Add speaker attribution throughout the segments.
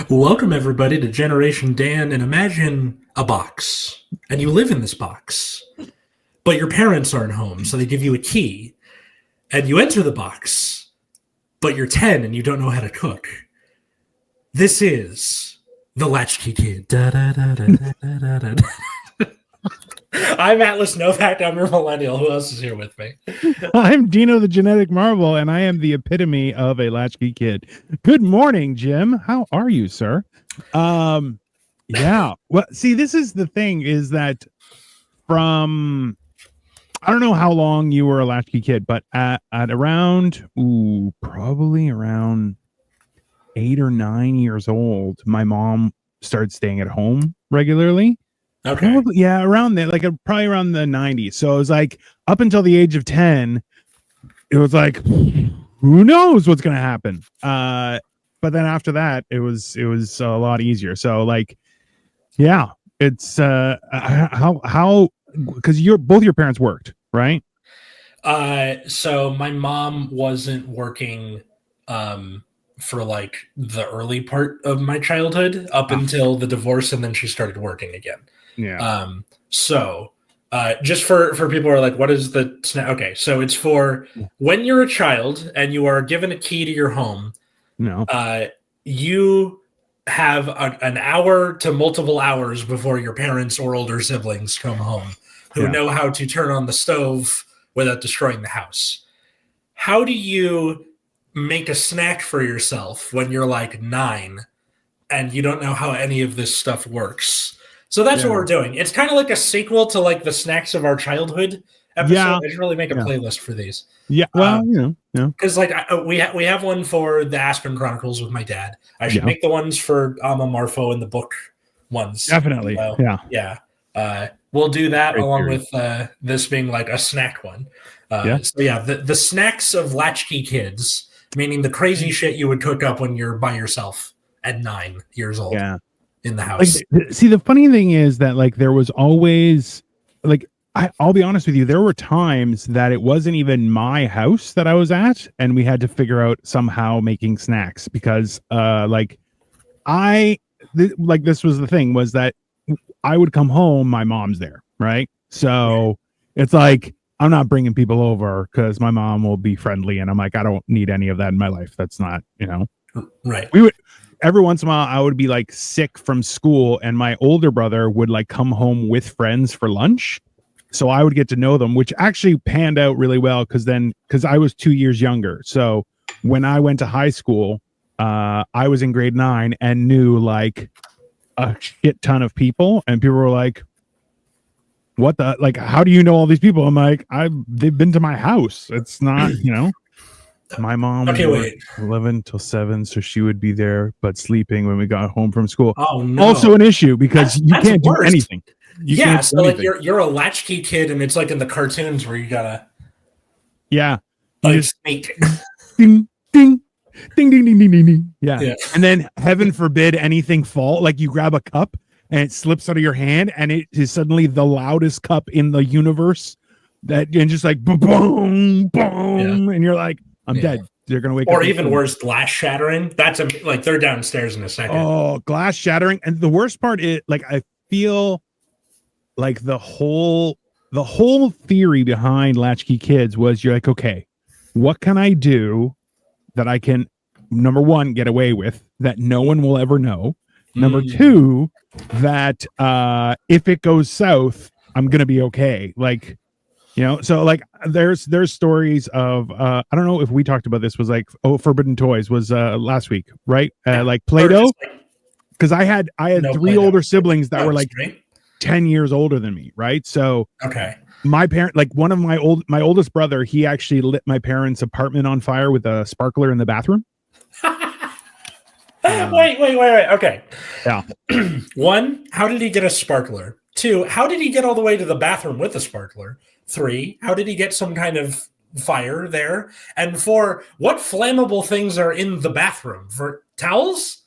Speaker 1: Welcome, everybody, to Generation Dan, and imagine a box, and you live in this box, but your parents aren't home, so they give you a key, and you enter the box, but you're 10 and you don't know how to cook. This is the Latchkey Kid. I'm Atlas Novack. I'm your millennial. Who else is here with me?
Speaker 2: I'm Dino, the genetic marvel, and I am the epitome of a latchkey kid. Good morning, Jim. How are you, sir? Yeah. Well, see, this is the thing: is that from I don't know how long you were a latchkey kid, but at around probably around 8 or 9 years old, my mom started staying at home regularly.
Speaker 1: Okay.
Speaker 2: Probably, yeah, around there, like probably around the 90s. So it was like up until the age of 10, it was like, who knows what's going to happen? But then after that, it was a lot easier. So like, yeah, it's how because both your parents worked, right?
Speaker 1: So my mom wasn't working for like the early part of my childhood up until the divorce, and then she started working again.
Speaker 2: Yeah.
Speaker 1: Just for people who are like, what is the snack? Okay, so it's for when you're a child and you are given a key to your home.
Speaker 2: No.
Speaker 1: You have an hour to multiple hours before your parents or older siblings come home who know how to turn on the stove without destroying the house. How do you make a snack for yourself when you're like 9 and you don't know how any of this stuff works? So that's what we're doing. It's kind of like a sequel to like the snacks of our childhood episode.
Speaker 2: Yeah.
Speaker 1: I should really make a playlist for these.
Speaker 2: Yeah. Well,
Speaker 1: because like we have one for the Aspen Chronicles with my dad. I should make the ones for Alma Marfo and the book ones.
Speaker 2: Definitely.
Speaker 1: Yeah. We'll do that along with this being like a snack one. The snacks of latchkey kids, meaning the crazy shit you would cook up when you're by yourself at 9 years old.
Speaker 2: Yeah.
Speaker 1: In the house.
Speaker 2: See, the funny thing is that like there was always like I'll be honest with you, there were times that it wasn't even my house that I was at, and we had to figure out somehow making snacks because this was the thing, was that I would come home, my mom's there, right? So it's like I'm not bringing people over because my mom will be friendly, and I'm like, I don't need any of that in my life. That's not,
Speaker 1: right.
Speaker 2: Every once in a while I would be like sick from school, and my older brother would like come home with friends for lunch. So I would get to know them, which actually panned out really well because I was 2 years younger. So when I went to high school, I was in grade 9 and knew like a shit ton of people, and people were like, what the, like, how do you know all these people? I'm like, they've been to my house. It's not, My mom was 11 till 7, so she would be there, but sleeping when we got home from school.
Speaker 1: Oh, no.
Speaker 2: Also an issue because you can't do anything.
Speaker 1: So like you're a latchkey kid, and it's like in the cartoons where you gotta sneak.
Speaker 2: Ding, ding, ding, ding, ding, ding, ding, ding. Yeah. And then heaven forbid anything fall, like you grab a cup and it slips out of your hand, and it is suddenly the loudest cup in the universe, and just like boom, boom, and you're like, I'm dead. They're gonna wake up.
Speaker 1: Or even worse, glass shattering. That's like they're downstairs in a second.
Speaker 2: Oh, glass shattering. And the worst part is like I feel like the whole theory behind latchkey kids was you're like, okay, what can I do that I can, number one, get away with that no one will ever know. Number two, that if it goes south, I'm gonna be okay. Like, so like there's stories of I don't know if we talked about this, was like Forbidden Toys was last week, right? Like Play-Doh, because I had three older siblings that were like 10 years older than me, right? So my parent, like one of my oldest brother, he actually lit my parents' apartment on fire with a sparkler in the bathroom.
Speaker 1: Wait. Okay.
Speaker 2: Yeah.
Speaker 1: 1, how did he get a sparkler? 2, how did he get all the way to the bathroom with a sparkler? 3, how did he get some kind of fire there? And 4, what flammable things are in the bathroom? For towels?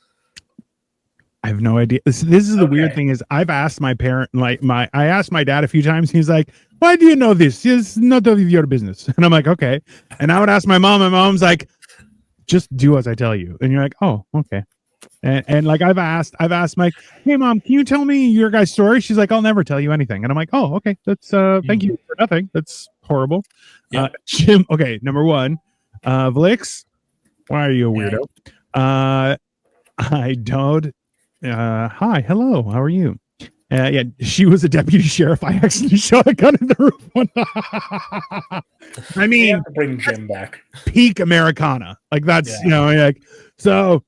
Speaker 2: I have no idea. This is the weird thing is I've asked my parent, I asked my dad a few times. He's like, why do you know this? It's not of your business. And I'm like, okay. And I would ask my mom, and my mom's like, just do as I tell you. And you're like, oh, okay. And like I've asked Mike, hey mom, can you tell me your guy's story? She's like, I'll never tell you anything. And I'm like, oh, okay. That's thank you for nothing. That's horrible.
Speaker 1: Yeah.
Speaker 2: Jim, okay, number one. Vlix, why are you a weirdo? I don't hi, hello, how are you? Yeah, she was a deputy sheriff. I accidentally shot a gun in the roof one. I mean,
Speaker 1: bring Jim back.
Speaker 2: Peak Americana. Like that's like so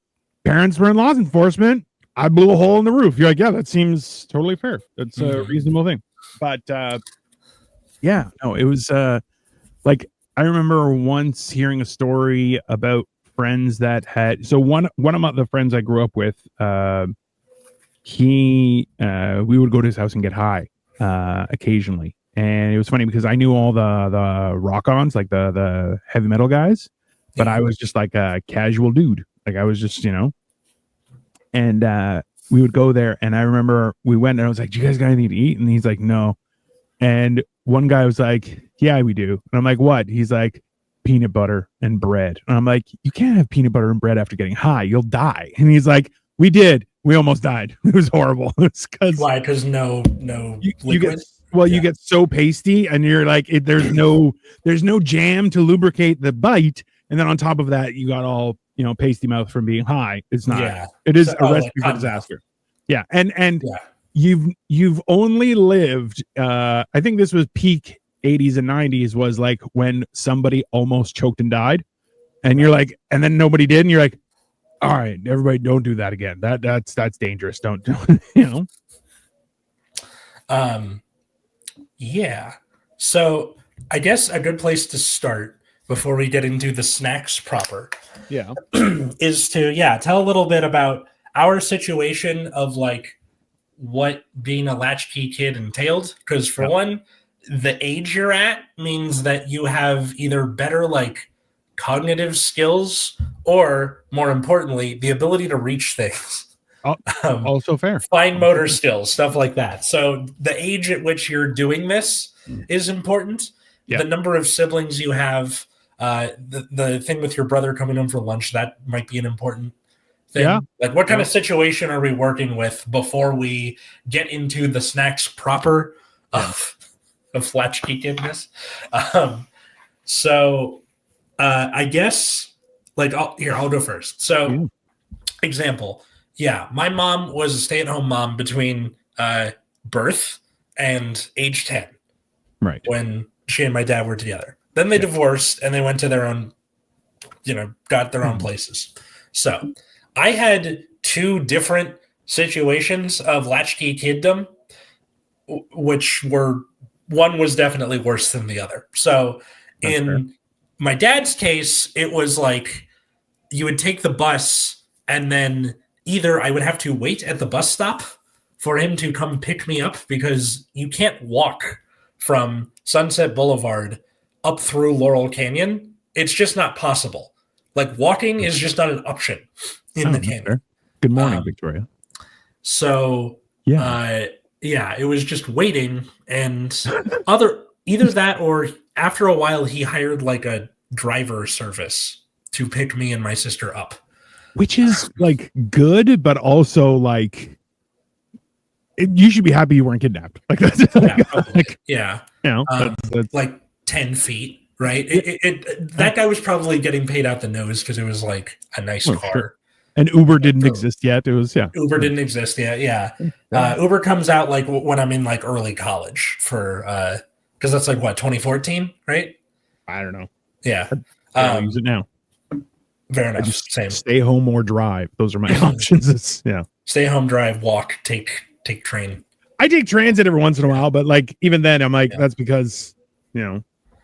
Speaker 2: parents were in law enforcement. I blew a hole in the roof. You're like, yeah, that seems totally fair. That's a reasonable thing. But yeah, no, it was like I remember once hearing a story about friends that had one of the friends I grew up with, we would go to his house and get high occasionally. And it was funny because I knew all the rock-ons, like the heavy metal guys, but I was just like a casual dude. Like I was just, and we would go there. And I remember we went and I was like, do you guys got anything to eat? And he's like, no. And one guy was like, yeah, we do. And I'm like, what? He's like, peanut butter and bread. And I'm like, you can't have peanut butter and bread after getting high. You'll die. And he's like, we did. We almost died. It was horrible.
Speaker 1: Why? Because no liquid?
Speaker 2: You get so pasty and you're like, there's no jam to lubricate the bite. And then on top of that, you got all, pasty mouth from being high. It's not, it is a recipe for disaster. Yeah. And you've only lived, I think this was peak 80s and 90s was like when somebody almost choked and died. And you're like, and then nobody did. And you're like, all right, everybody don't do that again. That's dangerous. Don't
Speaker 1: Yeah. So I guess a good place to start before we get into the snacks proper.
Speaker 2: Yeah.
Speaker 1: Is to tell a little bit about our situation of like what being a latchkey kid entailed. Because for one, the age you're at means that you have either better like cognitive skills or more importantly, the ability to reach things.
Speaker 2: Also fair.
Speaker 1: Fine motor skills, stuff like that. So the age at which you're doing this is important. The number of siblings you have, the thing with your brother coming home for lunch, that might be an important thing. Yeah. Like what kind of situation are we working with before we get into the snacks proper of latchkey kidness? So I guess like I'll go first. So example, my mom was a stay-at-home mom between birth and age 10.
Speaker 2: Right.
Speaker 1: When she and my dad were together. Then they divorced and they went to their own, got their own places. So I had two different situations of latchkey kiddom, which one was definitely worse than the other. So in my dad's case, it was like you would take the bus and then either I would have to wait at the bus stop for him to come pick me up because you can't walk from Sunset Boulevard up through Laurel Canyon. It's just not possible. Like walking is just not an option in the canyon.
Speaker 2: Fair. Good morning, Victoria.
Speaker 1: So it was just waiting and either that or after a while he hired like a driver service to pick me and my sister up.
Speaker 2: Which is like good, but also like you should be happy you weren't kidnapped. Like that's
Speaker 1: that's like 10 feet, right? That guy was probably getting paid out the nose because it was like a nice car. Sure.
Speaker 2: And Uber didn't exist yet. It was
Speaker 1: Uber didn't exist yet. Yeah. Uber comes out like when I'm in like early college for because that's like what 2014, right?
Speaker 2: I don't know.
Speaker 1: Yeah.
Speaker 2: I'll use it now.
Speaker 1: Fair enough. Same.
Speaker 2: Stay home or drive. Those are my options.
Speaker 1: Stay home, drive, walk, take train.
Speaker 2: I take transit every once in a while, but like even then, I'm like that's because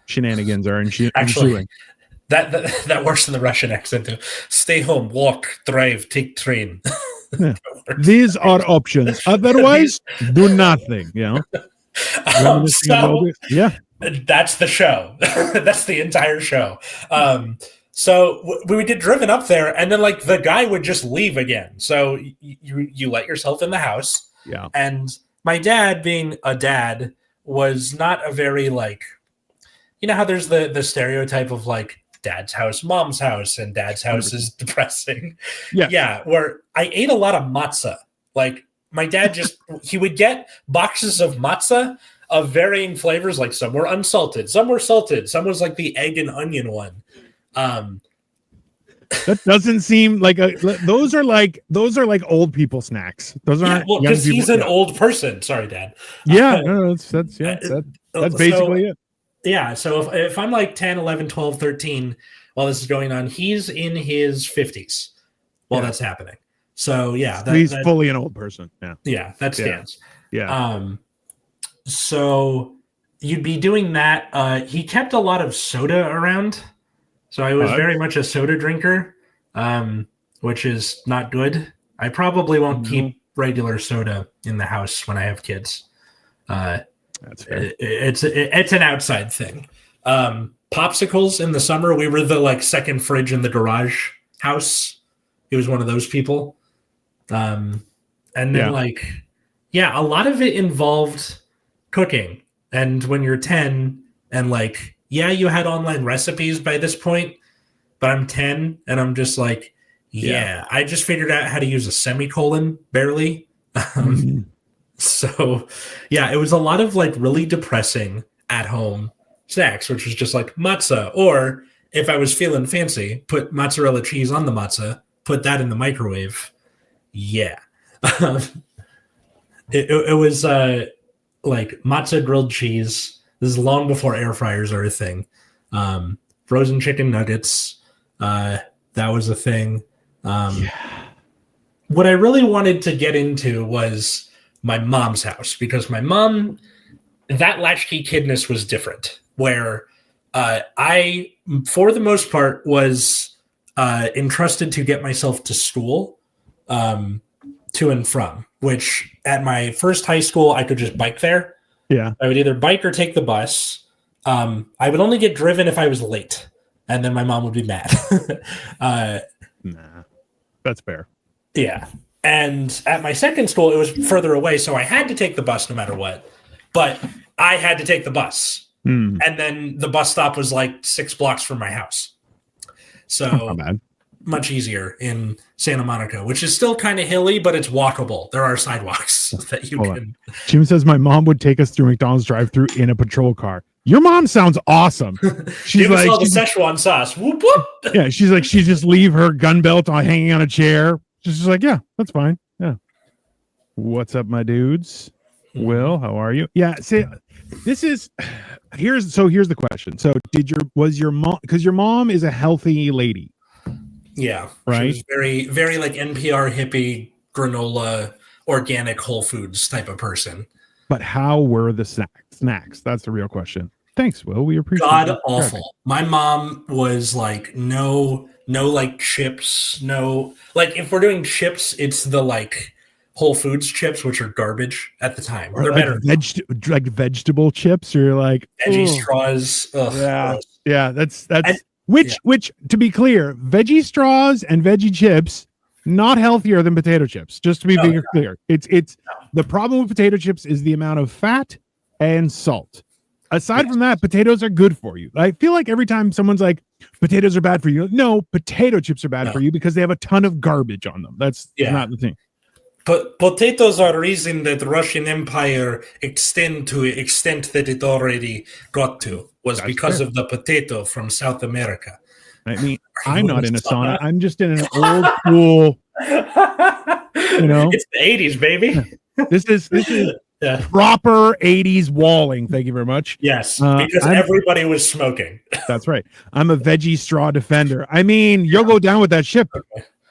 Speaker 2: shenanigans are ensuing.
Speaker 1: That works in the Russian accent too. Stay home, walk, drive, take train.
Speaker 2: These are options. Otherwise, do nothing.
Speaker 1: So that's the show. That's the entire show. So we would get driven up there, and then like the guy would just leave again. So you let yourself in the house,
Speaker 2: Yeah.
Speaker 1: and my dad, being a dad, was not a very like, you know how there's the stereotype of like dad's house, mom's house, and dad's house
Speaker 2: 100%.
Speaker 1: is depressing.
Speaker 2: Yes.
Speaker 1: Yeah, where I ate a lot of matzah. Like my dad he would get boxes of matzah of varying flavors. Like some were unsalted, some were salted, some was like the egg and onion one.
Speaker 2: That doesn't seem like those are like old people snacks. Those aren't
Speaker 1: because he's an old person. Sorry, Dad.
Speaker 2: Yeah, no, that's basically it.
Speaker 1: Yeah, so if I'm like 10, 11, 12, 13 while this is going on, he's in his 50s while that's happening. So yeah,
Speaker 2: he's fully an old person.
Speaker 1: Yeah, that stands.
Speaker 2: Yeah.
Speaker 1: So you'd be doing that. He kept a lot of soda around. So I was very much a soda drinker, which is not good. I probably won't keep regular soda in the house when I have kids.
Speaker 2: That's fair.
Speaker 1: It's an outside thing. Popsicles in the summer, we were the like second fridge in the garage house. He was one of those people. And then a lot of it involved cooking. And when you're 10 and like, you had online recipes by this point, but I'm 10 and I'm just like, I just figured out how to use a semicolon barely. So, it was a lot of like really depressing at home snacks, which was just like matzah. Or if I was feeling fancy, put mozzarella cheese on the matzah, put that in the microwave. Yeah. It was like matzah grilled cheese. This is long before air fryers are a thing. Frozen chicken nuggets. That was a thing. What I really wanted to get into was my mom's house, because my mom, that latchkey kidness was different, where I, for the most part, was entrusted to get myself to school, to and from, which at my first high school, I could just bike there.
Speaker 2: Yeah.
Speaker 1: I would either bike or take the bus. I would only get driven if I was late, and then my mom would be mad.
Speaker 2: Nah, that's fair.
Speaker 1: Yeah. And at my second school, it was further away, so I had to take the bus no matter what. But I had to take the bus. And then the bus stop was like 6 blocks from my house. So much easier in Santa Monica, which is still kind of hilly, but it's walkable. There are sidewalks that you can.
Speaker 2: Jim says my mom would take us through McDonald's drive-through in a patrol car. Your mom sounds awesome. She's like,
Speaker 1: all the Szechuan sauce. Whoop, whoop.
Speaker 2: Yeah, she's like, she just leave her gun belt on hanging on a chair. She's just like, yeah, that's fine. Yeah. What's up, my dudes? Will, how are you? Yeah. See, here's the question. So was your mom, because your mom is a healthy lady.
Speaker 1: Yeah.
Speaker 2: Right.
Speaker 1: She was very, very like NPR hippie, granola, organic Whole Foods type of person.
Speaker 2: But how were the snacks? That's the real question. Thanks, Will. We appreciate it.
Speaker 1: God awful. My mom was like, no like chips, no, like if we're doing chips, it's the like Whole Foods chips, which are garbage at the time. They're
Speaker 2: like
Speaker 1: better.
Speaker 2: Like vegetable chips, or you're like
Speaker 1: veggie straws. Ugh,
Speaker 2: yeah. That's which to be clear, veggie straws and veggie chips not healthier than potato chips. Just to be clear, it's the problem with potato chips is the amount of fat and salt. Aside from that, potatoes are good for you. I feel like every time someone's like, potatoes are bad for you. No, potato chips are bad for you because they have a ton of garbage on them. That's not the thing.
Speaker 1: But potatoes are the reason that the Russian Empire extend to the extent that it already got to was because of the potato from South America.
Speaker 2: I mean, I'm not in a sauna. I'm just in an old school,
Speaker 1: It's the 80s, baby.
Speaker 2: This is proper 80s walling. Thank you very much.
Speaker 1: Yes, because everybody was smoking.
Speaker 2: That's right. I'm a veggie straw defender. I mean, you'll go down with that ship.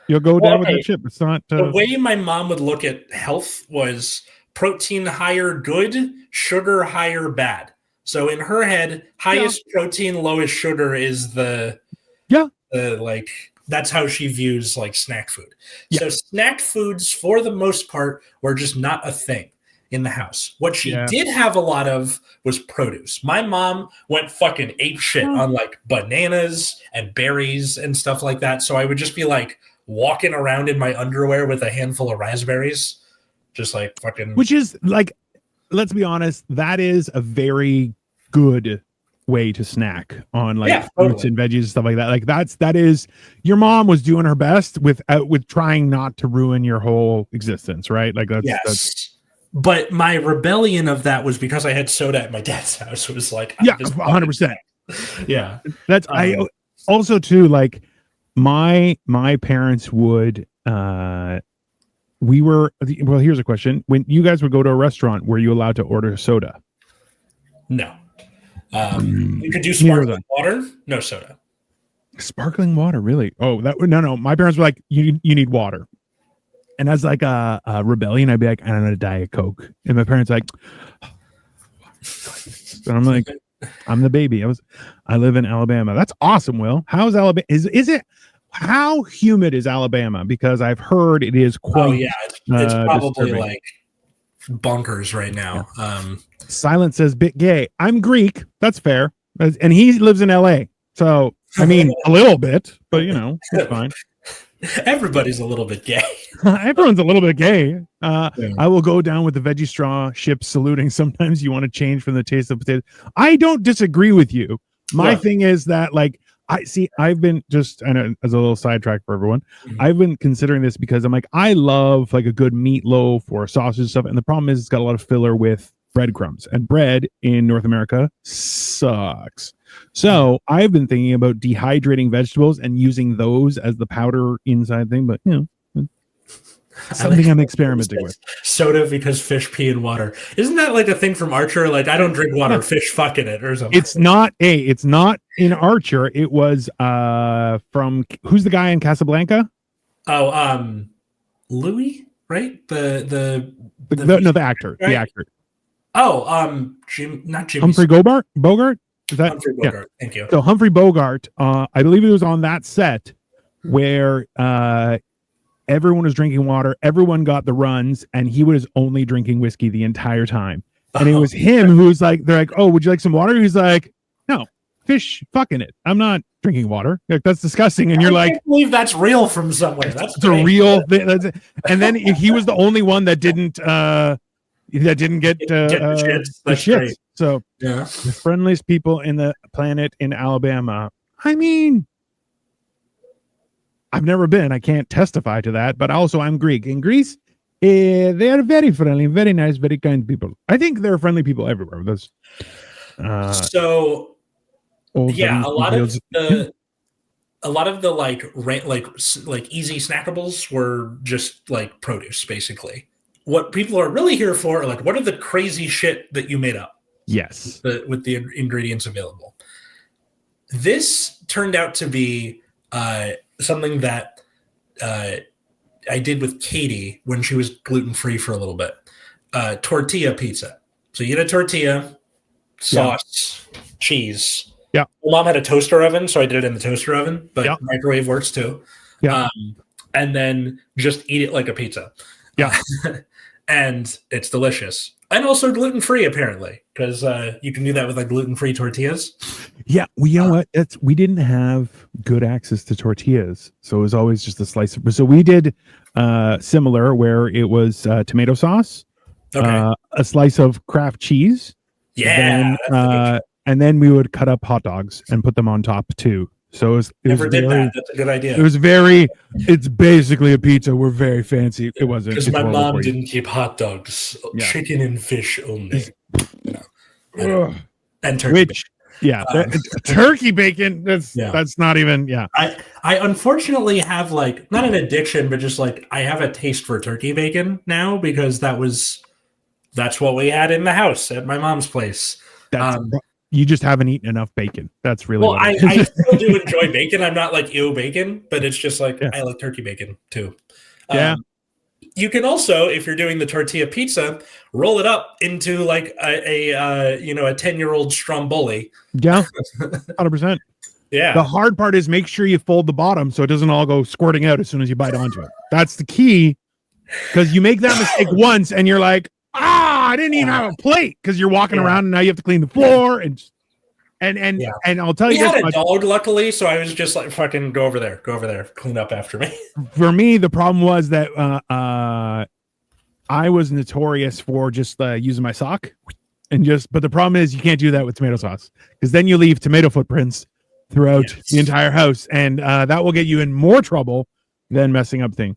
Speaker 2: You'll go down with that ship. It's not
Speaker 1: the way my mom would look at health was protein higher good, sugar higher bad. So in her head, highest protein, lowest sugar is the like that's how she views like snack food. So snack foods for the most part were just not a thing. in the house. What she
Speaker 2: Yeah.
Speaker 1: did have a lot of was produce. My mom went fucking ape shit on like bananas and berries and stuff like that. So I would just be like walking around in my underwear with a handful of raspberries, just like fucking.
Speaker 2: Which is like, let's be honest, that is a very good way to snack on like fruits and veggies and stuff like that. Like that is your mom was doing her best with trying not to ruin your whole existence, right? Like that's
Speaker 1: but my rebellion of that was because I had soda at my dad's house. It was like
Speaker 2: 100%.
Speaker 1: Yeah.
Speaker 2: That's I also too, like my parents would here's a question. When you guys would go to a restaurant, were you allowed to order soda?
Speaker 1: No. You could do sparkling water, no soda.
Speaker 2: Sparkling water, really? Oh, no. My parents were like, you need water. And as like a rebellion, I'd be like, I don't know, Diet Coke. And my parents like, and I'm like, I'm the baby. I live in Alabama. That's awesome, Will. How's Alabama? Is it? How humid is Alabama? Because I've heard it is quite.
Speaker 1: Oh yeah, it's probably
Speaker 2: disturbing.
Speaker 1: like bonkers right now.
Speaker 2: Yeah. Silence says bit gay. I'm Greek. That's fair. And he lives in LA. So I mean a little bit, but it's fine.
Speaker 1: Everybody's a little bit gay.
Speaker 2: Everyone's a little bit gay. I will go down with the veggie straw ship saluting. Sometimes you want to change from the taste of potato. I don't disagree with you. My thing is that like I've been just, I know, as a little sidetrack for everyone, I've been considering this because I'm like, I love like a good meatloaf or sausage and stuff. And the problem is it's got a lot of filler with breadcrumbs, and bread in North America sucks. So I've been thinking about dehydrating vegetables and using those as the powder inside thing, but something I'm experimenting with.
Speaker 1: Soda because fish pee in water. Isn't that like a thing from Archer? Like, I don't drink water, fish fuck in it or something.
Speaker 2: It's not in Archer. It was from, who's the guy in Casablanca?
Speaker 1: Oh, Louis, right? The
Speaker 2: actor. Right? The actor.
Speaker 1: Oh, not Jimmy.
Speaker 2: Humphrey Bogart? Is that
Speaker 1: Humphrey Bogart? Yeah. Thank you.
Speaker 2: So Humphrey Bogart, I believe it was on that set where everyone was drinking water, everyone got the runs, and he was only drinking whiskey the entire time. And it was him who was like, they're like, oh, would you like some water? He's like, no, fish fucking it. I'm not drinking water. Like, that's disgusting. And you're like, I can't
Speaker 1: believe that's real from somewhere. That's
Speaker 2: a real thing. And then he was the only one that didn't get the shits. So the friendliest people in the planet in Alabama. I mean, I've never been. I can't testify to that. But also, I'm Greek. In Greece, they are very friendly, very nice, very kind people. I think there are friendly people everywhere. That's a lot of the like easy snackables were just like produce, basically. What people are really here for are like, what are the crazy shit that you made up? Yes.
Speaker 1: With the ingredients available. This turned out to be something that I did with Katie when she was gluten-free for a little bit. Tortilla pizza. So you get a tortilla, sauce, cheese.
Speaker 2: Yeah.
Speaker 1: My mom had a toaster oven, so I did it in the toaster oven, but microwave works too.
Speaker 2: Yeah.
Speaker 1: And then just eat it like a pizza.
Speaker 2: Yeah.
Speaker 1: And it's delicious. And also gluten-free, apparently, because you can do that with like gluten-free tortillas.
Speaker 2: Yeah, well, you know what? We didn't have good access to tortillas, so it was always just a slice. So we did similar, where it was tomato sauce, a slice of Kraft cheese, and then we would cut up hot dogs and put them on top too. So it was
Speaker 1: that. That's a good idea.
Speaker 2: It's basically a pizza. We're very fancy. It wasn't.
Speaker 1: Because my mom didn't keep hot dogs, chicken and fish only. And turkey bacon.
Speaker 2: Turkey bacon. That's not even. Yeah.
Speaker 1: I unfortunately have like, not an addiction, but just like I have a taste for turkey bacon now because that's what we had in the house at my mom's place.
Speaker 2: You just haven't eaten enough bacon. That's really
Speaker 1: I still do enjoy bacon. I'm not like ew bacon, but it's just like I like turkey bacon too. You can also, if you're doing the tortilla pizza, roll it up into like a 10-year-old stromboli.
Speaker 2: Yeah, 100%.
Speaker 1: Yeah.
Speaker 2: The hard part is make sure you fold the bottom so it doesn't all go squirting out as soon as you bite onto it. That's the key, because you make that mistake once and you're like, I didn't even have a plate because you're walking around and now you have to clean the floor and I'll tell you
Speaker 1: we
Speaker 2: this
Speaker 1: had a
Speaker 2: much.
Speaker 1: dog, luckily, so I was just like, fucking go over there, clean up after me.
Speaker 2: For me, the problem was that I was notorious for just using my sock but the problem is you can't do that with tomato sauce because then you leave tomato footprints throughout the entire house, and that will get you in more trouble than messing up thing.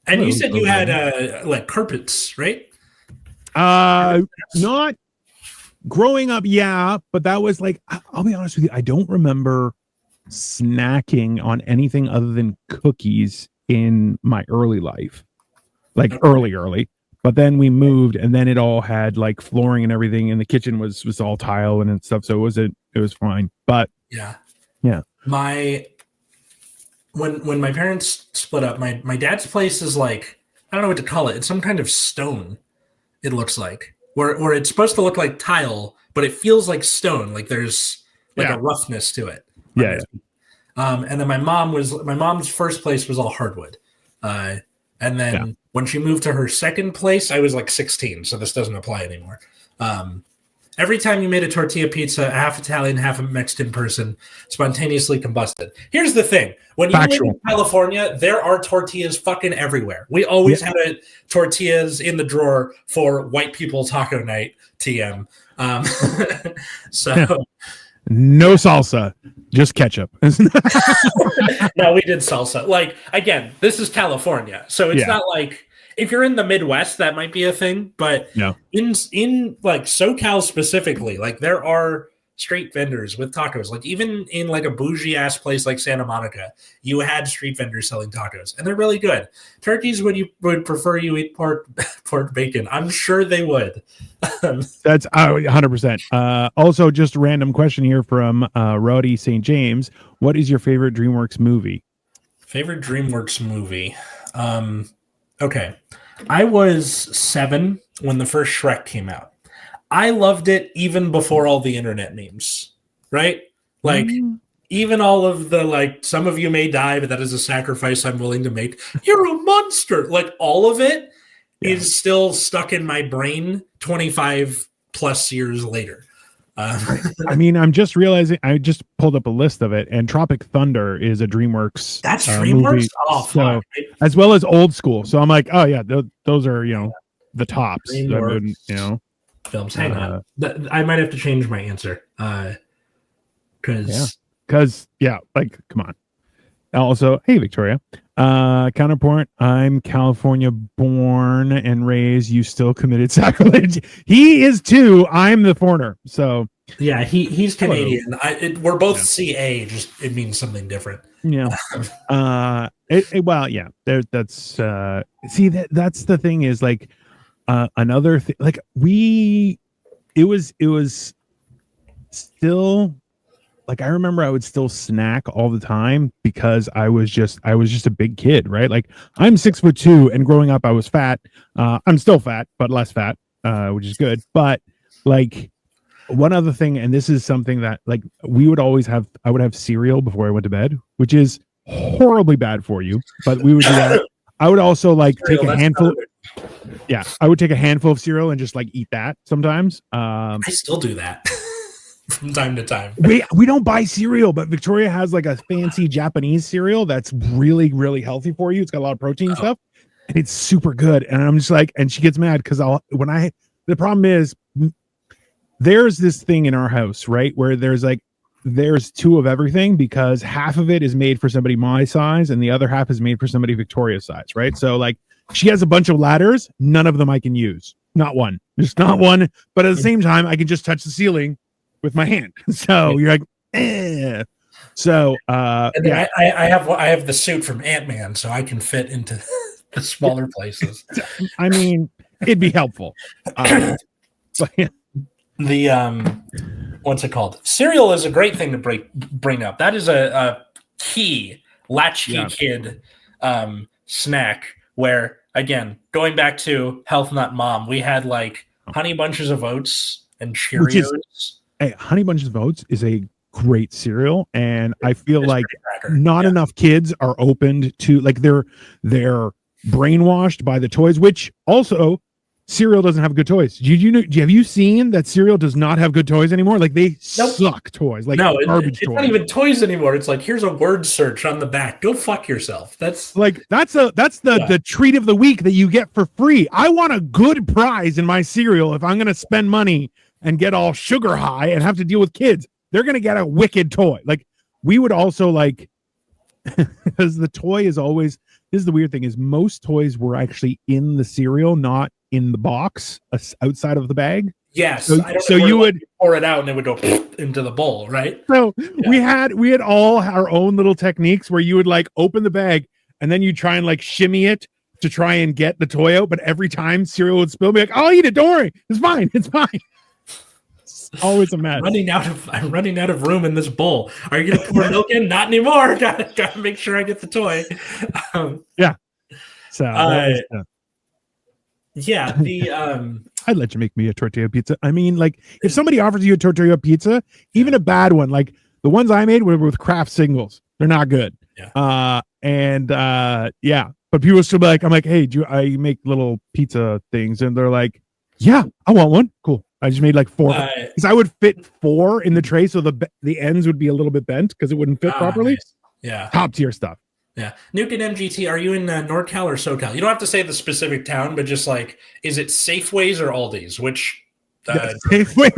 Speaker 1: And you said you had like carpets, right?
Speaker 2: Not growing up, yeah, but that was like, I'll be honest with you, I don't remember snacking on anything other than cookies in my early life, like early. But then we moved, and then it all had like flooring and everything, and the kitchen was all tile and stuff, so it was fine. But
Speaker 1: yeah.
Speaker 2: When
Speaker 1: my parents split up, my dad's place is like, I don't know what to call it. It's some kind of stone. It looks like where it's supposed to look like tile, but it feels like stone. Like there's like a roughness to it.
Speaker 2: Yeah.
Speaker 1: And then my mom's first place was all hardwood. And then when she moved to her second place, I was like 16, so this doesn't apply anymore. Every time you made a tortilla pizza, half Italian, half a Mexican person spontaneously combusted. Here's the thing. When you live in California, there are tortillas fucking everywhere. We always had tortillas in the drawer for white people taco night, TM.
Speaker 2: No salsa, just ketchup.
Speaker 1: No, we did salsa. Like, again, this is California, so it's not like if you're in the Midwest, that might be a thing. But in like SoCal specifically, like there are street vendors with tacos. Like even in like a bougie ass place like Santa Monica, you had street vendors selling tacos, and they're really good. Turkeys would prefer you eat pork bacon. I'm sure they would.
Speaker 2: That's 100%. Also, just a random question here from Roddy St. James. What is your favorite DreamWorks movie?
Speaker 1: Favorite DreamWorks movie? Okay. I was 7 when the first Shrek came out. I loved it even before all the internet memes, right? Like, even all of the, like, some of you may die, but that is a sacrifice I'm willing to make. You're a monster. Like, all of it is still stuck in my brain 25 plus years later.
Speaker 2: I mean, I'm just realizing, I just pulled up a list of it, and Tropic Thunder is a DreamWorks.
Speaker 1: That's DreamWorks?
Speaker 2: Movie,
Speaker 1: fuck.
Speaker 2: As well as Old School. So I'm like, oh yeah, those are, the tops.
Speaker 1: Films. Hang on. I might have to change my answer.
Speaker 2: Because like, come on. Also, hey, Victoria. Counterpoint, I'm California born and raised. You still committed sacrilege. He is too. I'm the foreigner. So
Speaker 1: yeah, he's Canadian. We're both CA. Just it means something different.
Speaker 2: Yeah. That's that's the thing is like another thing. Like it was still. Like I remember I would still snack all the time because I was just a big kid, right? Like I'm 6'2" and growing up I was fat. I'm still fat, but less fat, which is good. But like one other thing, and this is something that like I would have cereal before I went to bed, which is horribly bad for you, but we would do that. I would also like take a handful. Yeah, I would take a handful of cereal and just like eat that sometimes.
Speaker 1: I still do that. From time to time.
Speaker 2: We don't buy cereal, but Victoria has like a fancy Japanese cereal that's really, really healthy for you. It's got a lot of protein stuff, and it's super good. And I'm just like, and she gets mad because the problem is there's this thing in our house, right, where there's two of everything because half of it is made for somebody my size and the other half is made for somebody Victoria's size, right? So like she has a bunch of ladders, none of them I can use. Not one. Just not one. But at the same time, I can just touch the ceiling with my hand. So you're like, eh. So
Speaker 1: I have the suit from Ant-Man, so I can fit into the smaller places.
Speaker 2: I mean, it'd be helpful. But yeah.
Speaker 1: The what's it called? Cereal is a great thing to bring up. That is a key latchkey kid snack where, again, going back to Health Nut Mom, we had like Honey Bunches of Oats and Cheerios.
Speaker 2: Hey, Honey Bunches of Oats is a great cereal, and I feel like not enough kids are opened to like they're brainwashed by the toys, which also cereal doesn't have good toys. Have you seen that cereal does not have good toys anymore? Like they suck toys, like garbage
Speaker 1: it's
Speaker 2: toys.
Speaker 1: not even toys anymore. It's like, here's a word search on the back. Go fuck yourself. That's
Speaker 2: the treat of the week that you get for free. I want a good prize in my cereal if I'm going to spend money and get all sugar high and have to deal with kids. They're going to get a wicked toy. Like we would also like, because the toy is always, this is the weird thing, is most toys were actually in the cereal, not in the box outside of the bag.
Speaker 1: Yes.
Speaker 2: So you would
Speaker 1: pour it out and it would go into the bowl, right?
Speaker 2: So we had all our own little techniques where you would like open the bag and then you try and like shimmy it to try and get the toy out. But every time cereal would spill, be like, I'll eat it. Don't worry. It's fine. It's fine. It's always a mess.
Speaker 1: I'm running out of room in this bowl. Are you going to pour milk in? Not anymore. Gotta make sure I get the toy.
Speaker 2: Yeah. So I'd let you make me a tortilla pizza. I mean, like if somebody offers you a tortilla pizza, even a bad one, like the ones I made were with Kraft singles. They're not good.
Speaker 1: Yeah.
Speaker 2: But people still be like, I'm like, hey, I make little pizza things? And they're like, yeah, I want one. Cool. I just made like 4 because I would fit 4 in the tray, so the ends would be a little bit bent because it wouldn't fit properly.
Speaker 1: Nice. Yeah.
Speaker 2: Top tier stuff.
Speaker 1: Yeah. Nuke and MGT, are you in NorCal or SoCal? You don't have to say the specific town, but just like, is it Safeways or Aldi's? Which
Speaker 2: Safeway.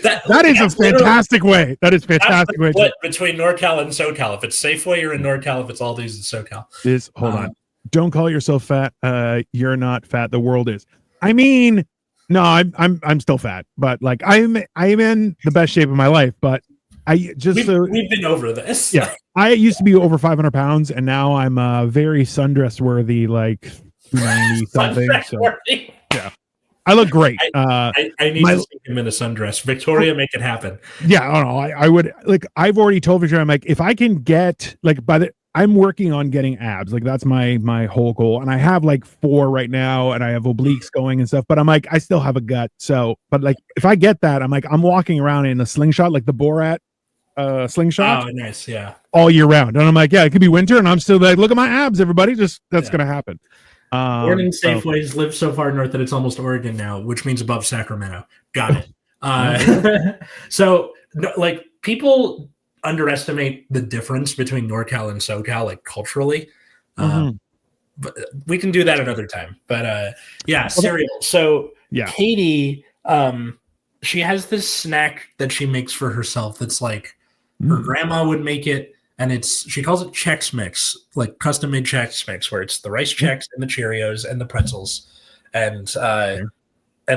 Speaker 2: that is a fantastic way. That is fantastic way.
Speaker 1: Split between NorCal and SoCal. If it's Safeway, you're in NorCal. If it's Aldi's, it's SoCal.
Speaker 2: Hold on. Don't call yourself fat. You're not fat. The world is. I mean, no, I'm still fat, but like I'm in the best shape of my life. But we've
Speaker 1: been over this.
Speaker 2: Yeah, I used to be over 500 pounds, and now I'm very sundress worthy, like 290 something. So, yeah, I look great.
Speaker 1: I need to sneak him in a sundress. Victoria, make it happen.
Speaker 2: Yeah, I don't know. I would like. I've already told Victoria, I'm like, if I can get like I'm working on getting abs. Like that's my whole goal. And I have like 4 right now and I have obliques going and stuff, but I'm like, I still have a gut. So, but like, if I get that, I'm like, I'm walking around in a slingshot, like the Borat slingshot.
Speaker 1: Oh, nice. Yeah.
Speaker 2: All year round. And I'm like, yeah, it could be winter. And I'm still like, look at my abs, everybody. That's going to happen.
Speaker 1: Born in Safeways, live so far north that it's almost Oregon now, which means above Sacramento. Got it. So like people underestimate the difference between NorCal and SoCal, like culturally. But we can do that another time. But cereal. So Katie, she has this snack that she makes for herself that's like her grandma would make it, and she calls it Chex Mix, like custom made Chex Mix, where it's the rice Chex and the Cheerios and the pretzels and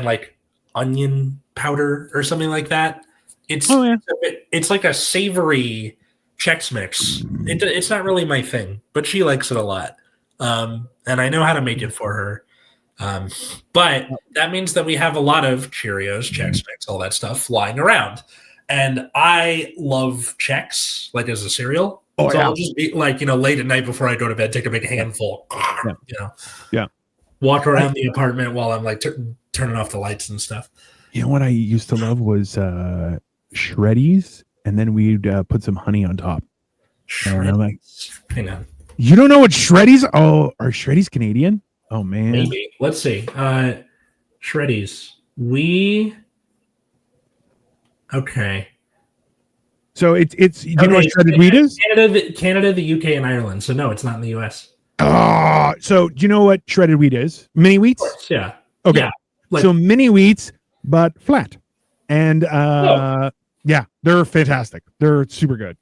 Speaker 1: like onion powder or something like that. It's like a savory Chex Mix. It's not really my thing, but she likes it a lot. And I know how to make it for her. But that means that we have a lot of Cheerios, Chex Mix, all that stuff flying around. And I love Chex, like as a cereal. I'll just be like, late at night before I go to bed, take a big handful, walk around the apartment while I'm like turning off the lights and stuff.
Speaker 2: You know what I used to love was Shreddies, and then we'd put some honey on top. And I'm like,
Speaker 1: hang on.
Speaker 2: You don't know what Shreddies? Oh, are Shreddies Canadian? Oh man,
Speaker 1: maybe. Let's see. Shreddies. Okay.
Speaker 2: So it's you know what shredded wheat is?
Speaker 1: Canada, the UK, and Ireland. So no, it's not in the US.
Speaker 2: So do you know what shredded wheat is? Mini wheats?
Speaker 1: Yeah.
Speaker 2: Okay. Yeah, so mini wheats, but flat. And they're fantastic. They're super good.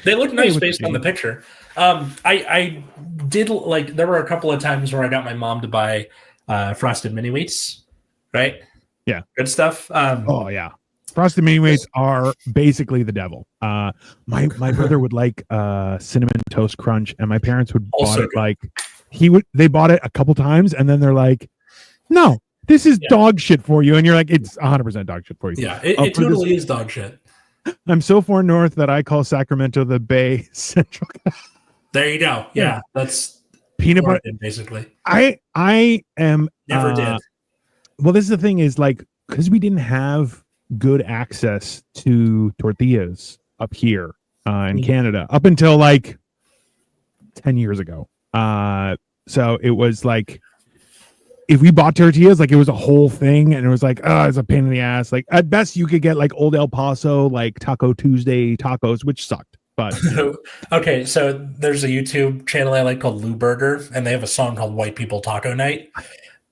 Speaker 1: They look nice based on the picture. I did like, there were a couple of times where I got my mom to buy frosted mini wheats, right?
Speaker 2: Yeah.
Speaker 1: Good stuff.
Speaker 2: Frosted mini wheats are basically the devil. My brother would like cinnamon toast crunch, and my parents would bought it good. They bought it a couple times, and then they're like, no, this is dog shit for you. And you're like, it's 100% dog shit for you.
Speaker 1: Yeah, it totally is dog shit.
Speaker 2: I'm so far north that I call Sacramento the Bay Central.
Speaker 1: There you go. Yeah, that's
Speaker 2: peanut butter,
Speaker 1: basically.
Speaker 2: I am
Speaker 1: never did.
Speaker 2: Well, this is the thing is like, because we didn't have good access to tortillas up here in Canada up until like 10 years ago. So it was like if we bought tortillas, like it was a whole thing, and it was like, oh, it's a pain in the ass. Like at best, you could get like Old El Paso, like Taco Tuesday tacos, which sucked. But
Speaker 1: okay, so there's a YouTube channel I like called Lou Burger, and they have a song called "White People Taco Night."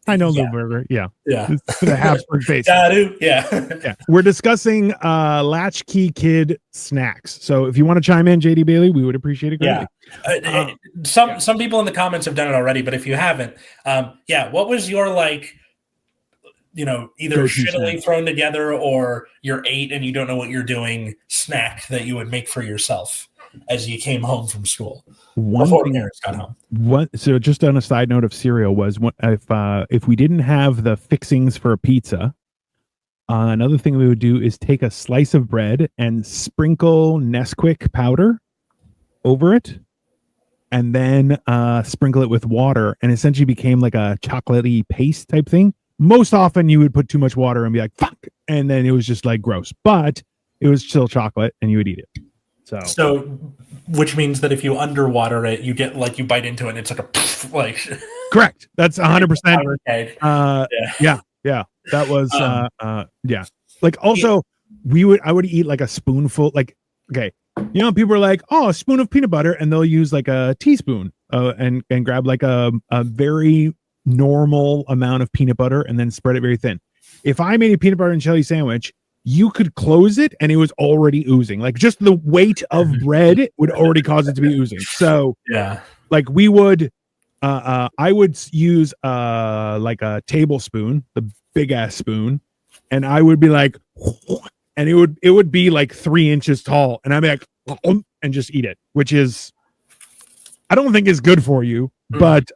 Speaker 2: I know Lou Burger, yeah,
Speaker 1: it's
Speaker 2: the Habsburg face.
Speaker 1: Yeah.
Speaker 2: We're discussing Latchkey Kid snacks. So if you want to chime in, JD Bailey, we would appreciate it greatly.
Speaker 1: Some people in the comments have done it already, but if you haven't, what was your like? Either shittily thrown together or you're 8 and you don't know what you're doing snack that you would make for yourself as you came home from school before parents got home.
Speaker 2: So just on a side note of cereal was if we didn't have the fixings for a pizza, another thing we would do is take a slice of bread and sprinkle Nesquik powder over it, and then sprinkle it with water, and essentially became like a chocolatey paste type thing. Most often you would put too much water and be like, fuck. And then it was just like gross, but it was still chocolate and you would eat it. So
Speaker 1: which means that if you underwater it, you get like, you bite into it and it's like a, like,
Speaker 2: correct. That's 100%. Yeah. That was, Like also I would eat like a spoonful, like, okay. People are like, oh, a spoon of peanut butter. And they'll use like a teaspoon and grab like a very normal amount of peanut butter and then spread it very thin. If I made a peanut butter and jelly sandwich, you could close it and it was already oozing. Like just the weight of bread would already cause it to be oozing. So like we would I would use like a tablespoon, the big ass spoon, and I would be like, and it would be like 3 inches tall, and I'd be like, and just eat it, which is, I don't think is good for you, but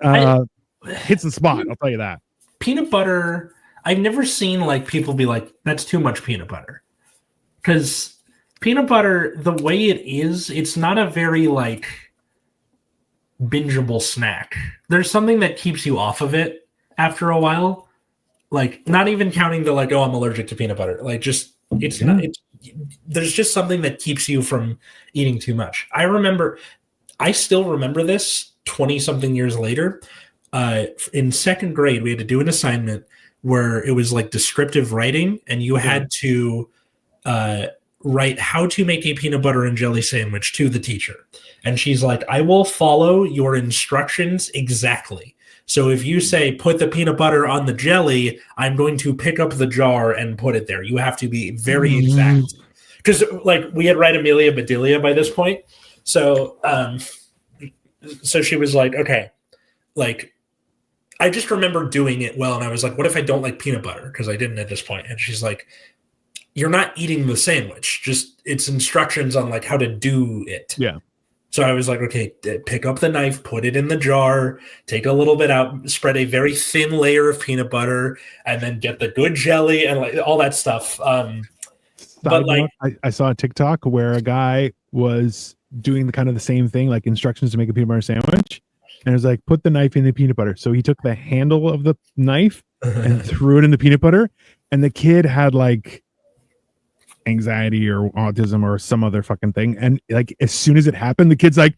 Speaker 2: hits the spot. I'll tell you that.
Speaker 1: Peanut butter, I've never seen like people be like, that's too much peanut butter. Because peanut butter, the way it is, it's not a very like bingeable snack. There's something that keeps you off of it after a while. Like not even counting the like, oh, I'm allergic to peanut butter. Like just, there's just something that keeps you from eating too much. I still remember this 20 something years later. In second grade, we had to do an assignment where it was like descriptive writing, and you had to write how to make a peanut butter and jelly sandwich to the teacher. And she's like, I will follow your instructions exactly. So if you say, put the peanut butter on the jelly, I'm going to pick up the jar and put it there. You have to be very exact. Because like we had read Amelia Bedelia by this point. So she was like, okay, like, I just remember doing it well, and I was like, what if I don't like peanut butter? Because I didn't at this point. And she's like, you're not eating the sandwich. Just it's instructions on like how to do it.
Speaker 2: Yeah.
Speaker 1: So I was like, okay, pick up the knife, put it in the jar, take a little bit out, spread a very thin layer of peanut butter, and then get the good jelly and like all that stuff. But like,
Speaker 2: I saw a TikTok where a guy was doing the same thing, like instructions to make a peanut butter sandwich. And it was like, put the knife in the peanut butter. So he took the handle of the knife and threw it in the peanut butter. And the kid had like anxiety or autism or some other fucking thing. And like, as soon as it happened, the kid's like,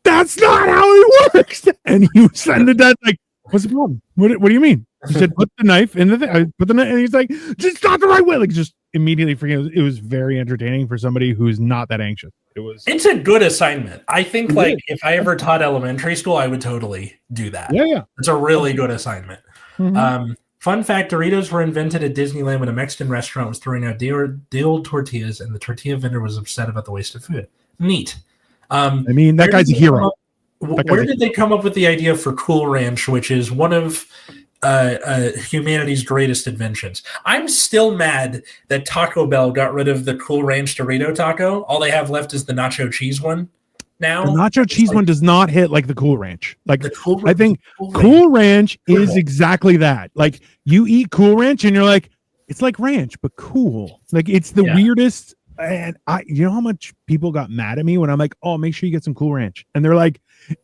Speaker 2: that's not how it works. And he was sending it down like, what's the problem? What do you mean? He said, put the knife in the thing. I put the knife, and he's like, just not the right way. Like just immediately forgetting. It was very entertaining for somebody who's not that anxious.
Speaker 1: It's a good assignment. I think like if I ever taught elementary school, I would totally do that.
Speaker 2: Yeah.
Speaker 1: It's a really good assignment. Fun fact, Doritos were invented at Disneyland when a Mexican restaurant was throwing out day old tortillas, and the tortilla vendor was upset about the waste of food. Neat.
Speaker 2: I mean, that guy's a hero.
Speaker 1: Where did they come up with the idea for Cool Ranch, which is one of humanity's greatest inventions? I'm still mad that Taco Bell got rid of the Cool Ranch Dorito taco. All they have left is the nacho cheese one. Now
Speaker 2: the nacho cheese one does not hit like the Cool Ranch. Like I think
Speaker 1: Cool
Speaker 2: Cool Ranch is exactly that. Like you eat Cool Ranch and you're like, it's like ranch but cool. Like it's the weirdest. And you know how much people got mad at me when I'm like, oh, make sure you get some Cool Ranch, and they're like,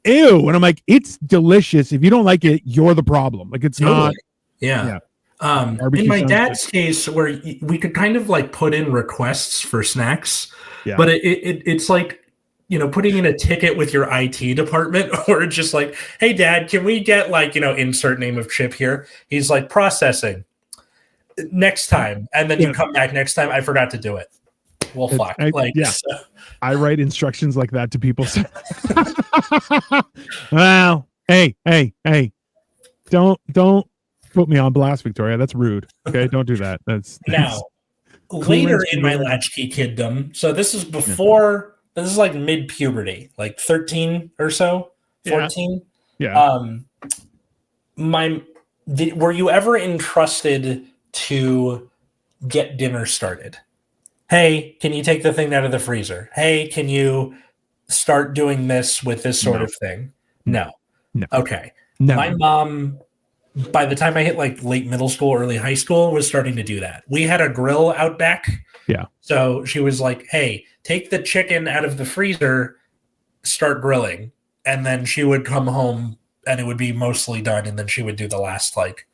Speaker 2: ew. And I'm like, it's delicious. If you don't like it, you're the problem. Like it's not.
Speaker 1: Yeah. In my dad's case, where we could kind of like put in requests for snacks, but it's like putting in a ticket with your IT department, or just like, hey, Dad, can we get like, insert name of chip here? He's like, processing next time. And then you come back next time. I forgot to do it. Well, fuck.
Speaker 2: I write instructions like that to people. Well, hey, don't put me on blast, Victoria. That's rude. Okay, don't do that. That's
Speaker 1: now later in my latchkey kiddom. So this is before. This is like mid puberty, like 13 or so, 14.
Speaker 2: Yeah.
Speaker 1: Were you ever entrusted to get dinner started? Hey, can you take the thing out of the freezer? Hey, can you start doing this with this sort of thing? No. Okay.
Speaker 2: No.
Speaker 1: My mom, by the time I hit like late middle school, early high school, was starting to do that. We had a grill out back.
Speaker 2: Yeah.
Speaker 1: So she was like, hey, take the chicken out of the freezer, start grilling. And then she would come home and it would be mostly done. And then she would do the last like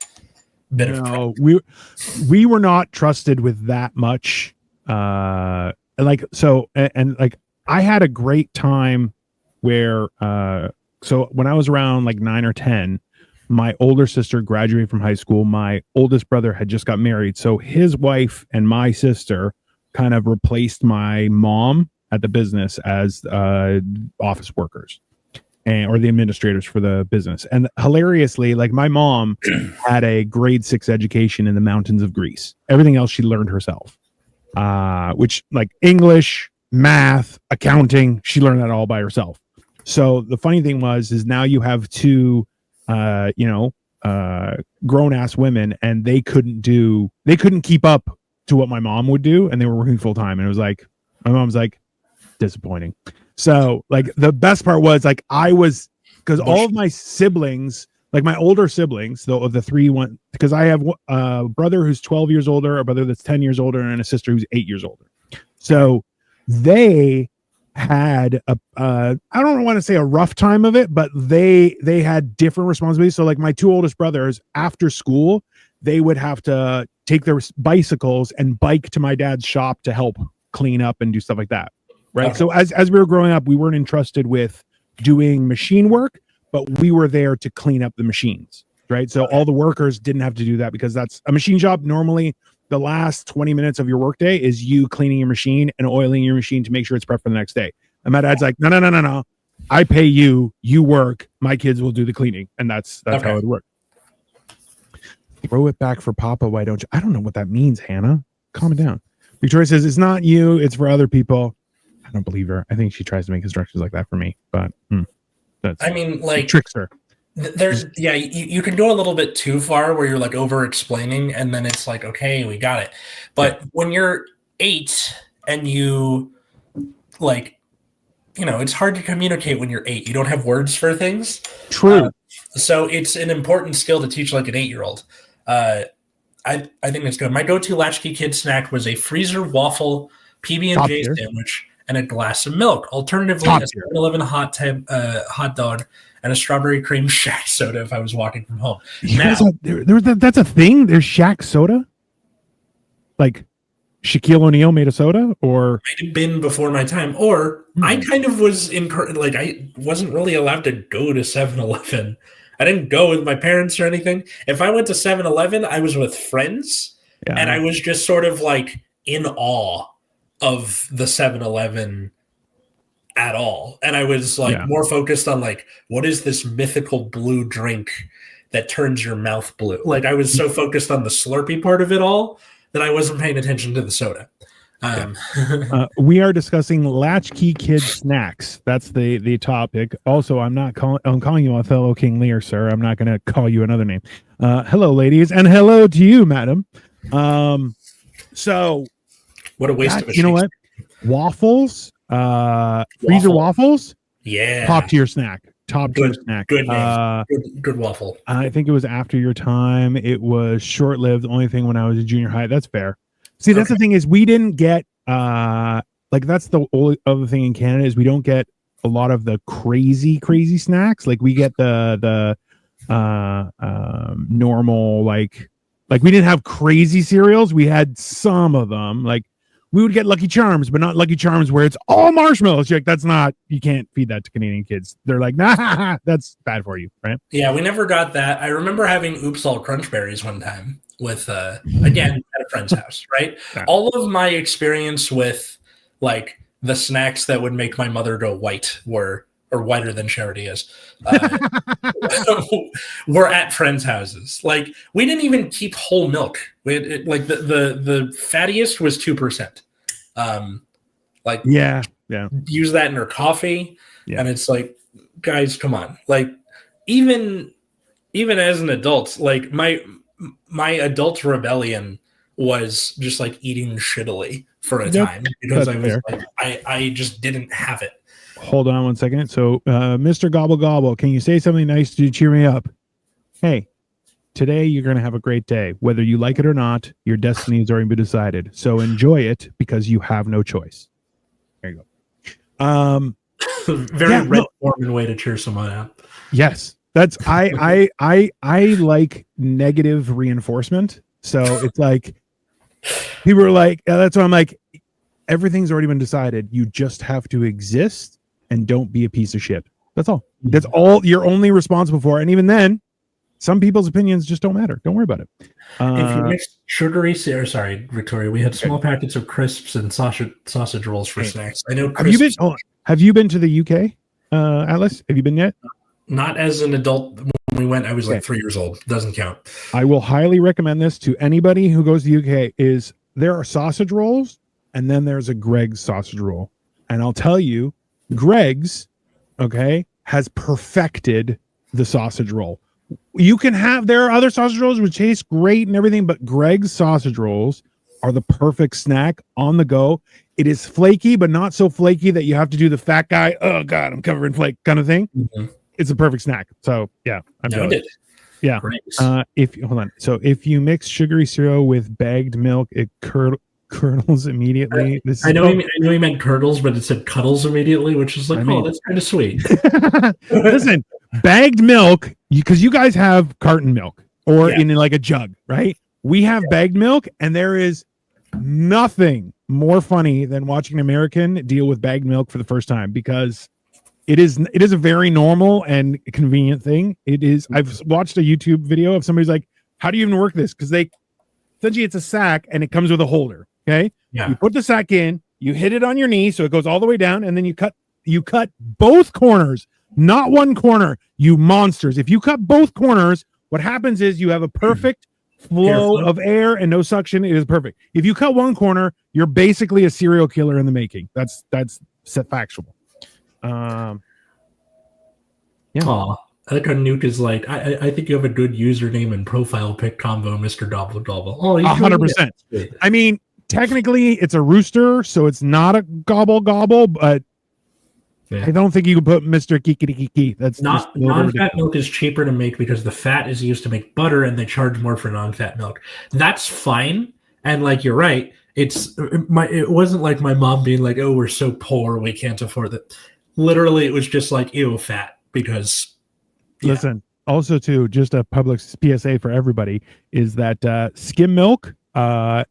Speaker 1: bit of prep.
Speaker 2: We were not trusted with that much. I had a great time where so when I was around like 9 or 10, my older sister graduated from high school. My oldest brother had just got married, so his wife and my sister kind of replaced my mom at the business as office workers or the administrators for the business. And hilariously, like my mom had a grade 6 education in the mountains of Greece. Everything else she learned herself. Which like English, math, accounting, she learned that all by herself. So the funny thing is now you have two, grown ass women, and they couldn't keep up to what my mom would do, and they were working full time. And it was like, my mom's like, disappointing. So like the best part was like because all of my siblings, like my older siblings, though, of the three one, because I have a brother who's 12 years older, a brother that's 10 years older, and a sister who's 8 years older. So they had I don't want to say a rough time of it, but they had different responsibilities. So like my two oldest brothers, after school, they would have to take their bicycles and bike to my dad's shop to help clean up and do stuff like that. Right. Okay. So as we were growing up, we weren't entrusted with doing machine work, but we were there to clean up the machines, right? So all the workers didn't have to do that, because that's a machine job. Normally, the last 20 minutes of your workday is you cleaning your machine and oiling your machine to make sure it's prepped for the next day. And my dad's like, no. I pay you, you work, my kids will do the cleaning. And that's how it worked. Throw it back for Papa, why don't you? I don't know what that means, Hannah. Calm it down. Victoria says, it's not you, it's for other people. I don't believe her. I think she tries to make instructions like that for me, but tricks her.
Speaker 1: There's you can go a little bit too far where you're like over explaining, and then it's like, okay, we got it. But when you're 8 and you like, it's hard to communicate when you're 8. You don't have words for things.
Speaker 2: True.
Speaker 1: So it's an important skill to teach like an 8-year-old. I think it's good. My go-to Latchkey Kid snack was a freezer waffle PB&J sandwich and a glass of milk. Alternatively, a 7-Eleven hot dog and a strawberry cream Shack soda if I was walking from home.
Speaker 2: That's a thing? There's Shack soda? Like Shaquille O'Neal made a soda? Or
Speaker 1: might have been before my time. Or I kind of was I wasn't really allowed to go to 7-Eleven. I didn't go with my parents or anything. If I went to 7-Eleven, I was with friends, and I was just sort of like in awe of the 7-Eleven at all. And I was like more focused on like, what is this mythical blue drink that turns your mouth blue? Like I was so focused on the Slurpee part of it all that I wasn't paying attention to the soda.
Speaker 2: We are discussing Latchkey Kid snacks. That's the topic. Also, I'm calling you Othello King Lear, sir. I'm not going to call you another name. Hello, ladies, and hello to you, madam. So
Speaker 1: what a waste of a
Speaker 2: you know what? Waffles, freezer waffles.
Speaker 1: Yeah.
Speaker 2: Top tier snack. Good
Speaker 1: waffle.
Speaker 2: I think it was after your time. It was short-lived. Only thing when I was in junior high. That's fair. See, that's the thing is we didn't get that's the only other thing in Canada is we don't get a lot of the crazy snacks. Like we get the normal like we didn't have crazy cereals. We had some of them. Like we would get Lucky Charms, but not Lucky Charms where it's all marshmallows. You're like, that's not, you can't feed that to Canadian kids. They're like, nah, that's bad for you, right?
Speaker 1: Yeah, we never got that. I remember having Oops All Crunch Berries one time with, again, at a friend's house, right?
Speaker 2: Yeah.
Speaker 1: All of my experience with, like, the snacks that would make my mother go white or whiter than Charity is, were at friends' houses. Like, we didn't even keep whole milk. Like, the fattiest was 2%. Like,
Speaker 2: yeah,
Speaker 1: use that in her coffee. Yeah. And it's like, guys, come on. Like, even as an adult, like my adult rebellion was just like eating shittily for a time because I was like, I just didn't have it.
Speaker 2: Hold on one second. So, Mr. Gobble Gobble, can you say something nice to cheer me up? Hey, today you're going to have a great day. Whether you like it or not, your destiny has already been decided. So enjoy it because you have no choice. There you go.
Speaker 1: Very Red Foreman way to cheer someone up.
Speaker 2: Yes. That's I like negative reinforcement. So it's like people are like, that's why I'm like, everything's already been decided. You just have to exist and don't be a piece of shit. That's all. That's all you're only responsible for. And even then, some people's opinions just don't matter. Don't worry about it.
Speaker 1: If you mix sugary, sorry, Victoria, we had small packets of crisps and sausage rolls for snacks. I know.
Speaker 2: Have you been to the UK, Atlas? Have you been yet?
Speaker 1: Not as an adult. When we went, I was like 3 years old. Doesn't count.
Speaker 2: I will highly recommend this to anybody who goes to the UK. Is there are sausage rolls, and then there's a Greg's sausage roll, and I'll tell you, Greg's, has perfected the sausage roll. You can have, there are other sausage rolls which taste great and everything, but Greg's sausage rolls are the perfect snack on the go. It is flaky, but not so flaky that you have to do the fat guy, oh God, I'm covered in flake kind of thing. Mm-hmm. It's a perfect snack. So yeah, I'm noted. Yeah. So if you mix sugary cereal with bagged milk, it curdles immediately.
Speaker 1: I know he meant curdles, but it said cuddles immediately, which is like, that's kind of sweet.
Speaker 2: Listen, bagged milk, because you guys have carton milk or in like a jug, right? We have bagged milk, and there is nothing more funny than watching an American deal with bagged milk for the first time, because it is a very normal and convenient thing. It is. I've watched a YouTube video of somebody's like, how do you even work this? Because essentially it's a sack and it comes with a holder. Okay. Yeah. You put the sack in, you hit it on your knee so it goes all the way down, and then you cut both corners, not one corner, you monsters. If you cut both corners, what happens is you have a perfect flow of air and no suction. It is perfect. If you cut one corner, you're basically a serial killer in the making. That's factual.
Speaker 1: Yeah. Aw, I like how Nuke is like, I think you have a good username and profile pic combo, Mr. Gobble Gobble. Oh,
Speaker 2: 100%. I mean, technically it's a rooster, so it's not a gobble gobble, but I don't think you can put Mr. Kikiri Kiki. That's
Speaker 1: not non-fat milk is cheaper to make because the fat is used to make butter, and they charge more for non-fat milk. That's fine, and like you're right, it wasn't like my mom being like, "Oh, we're so poor, we can't afford it." Literally, it was just like, ew, fat, because...
Speaker 2: Yeah. Listen, also, too, just a public PSA for everybody, is that skim milk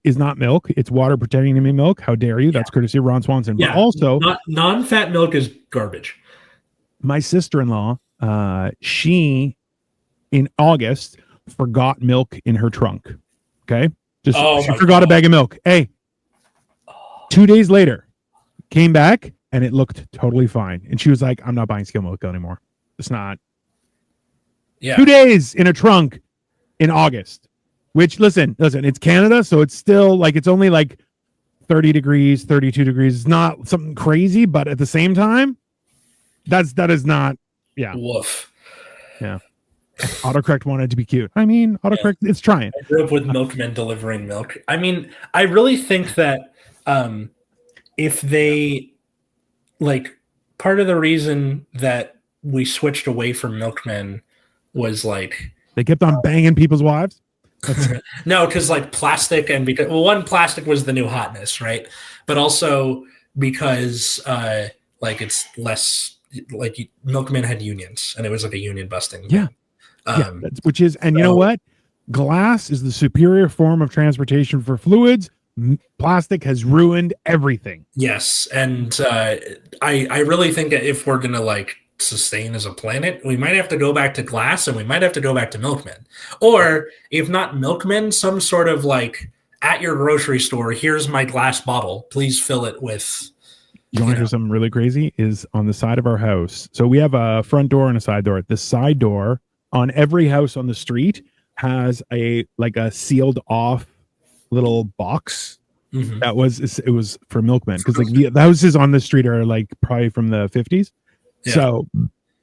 Speaker 2: is not milk. It's water pretending to be milk. How dare you? That's courtesy of Ron Swanson.
Speaker 1: Yeah.
Speaker 2: But also...
Speaker 1: non-fat milk is garbage.
Speaker 2: My sister-in-law, she, in August, forgot milk in her trunk. Okay? She forgot a bag of milk. Hey, 2 days later, came back, and it looked totally fine. And she was like, I'm not buying skim milk anymore. It's not. Yeah. 2 days in a trunk in August, which listen, it's Canada. So it's still like, it's only like 30 degrees, 32 degrees. It's not something crazy, but at the same time, that is not. Yeah.
Speaker 1: Woof.
Speaker 2: Yeah. Autocorrect wanted to be cute. I mean, autocorrect, it's trying.
Speaker 1: I grew up with milkmen delivering milk. I mean, I really think that if they, like, part of the reason that we switched away from milkmen was like
Speaker 2: they kept on banging people's wives.
Speaker 1: No, because like plastic, and because one, plastic was the new hotness, right? But also because like it's less like milkmen had unions, and it was like a union busting.
Speaker 2: Yeah, which is, and you know what? Glass is the superior form of transportation for fluids. Plastic has ruined everything.
Speaker 1: Yes, and I really think that if we're gonna like sustain as a planet, we might have to go back to glass, and we might have to go back to milkmen, or if not milkmen, some sort of like at your grocery store. Here's my glass bottle. Please fill it with.
Speaker 2: You want to hear something really crazy? Is on the side of our house. So we have a front door and a side door. The side door on every house on the street has a sealed off little box.
Speaker 1: Mm-hmm.
Speaker 2: It was for milkmen, because like the houses on the street are like probably from the 50s. Yeah. So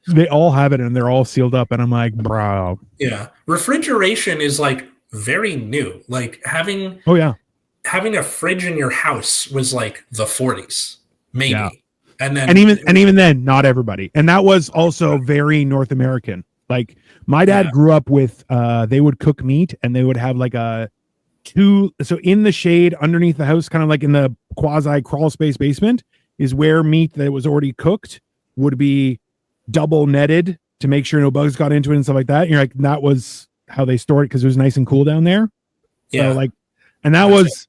Speaker 2: they all have it and they're all sealed up, and I'm like, bro.
Speaker 1: Yeah. Refrigeration is like very new. Like having a fridge in your house was like the 40s, maybe. Yeah. And
Speaker 2: even then, not everybody. And that was also very North American. Like my dad grew up with they would cook meat, and they would have like so in the shade underneath the house, kind of like in the quasi crawl space basement, is where meat that was already cooked would be double netted to make sure no bugs got into it and stuff like that. And you're like, that was how they stored it, because it was nice and cool down there. Yeah. So like, and that was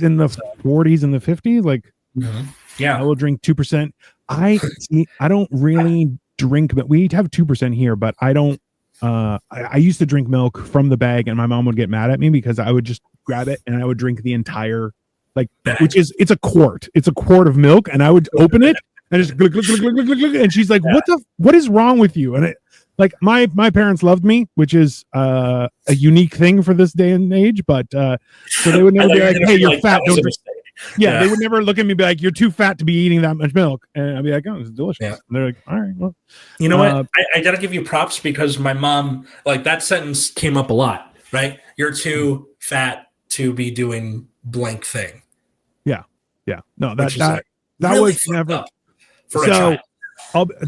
Speaker 2: in the 40s and the 50s. Like, I will drink 2%. I don't really drink, but we have 2% here, but I don't. I used to drink milk from the bag, and my mom would get mad at me because I would just grab it and I would drink the entire it's a quart. It's a quart of milk, and I would open it and just glug, glug, glug, glug, glug, glug, and she's like, what is wrong with you? And my parents loved me, which is a unique thing for this day and age, but so they would never be like, hey, you're fat, don't drink. Yeah, they would never look at me and be like, you're too fat to be eating that much milk. And I'd be like, oh, it's delicious. Yeah. And they're like, all right, well.
Speaker 1: You know what? I got to give you props, because my mom, like, that sentence came up a lot, right? You're too fat to be doing blank thing.
Speaker 2: Yeah. Yeah. No, that really was never.
Speaker 1: For a child.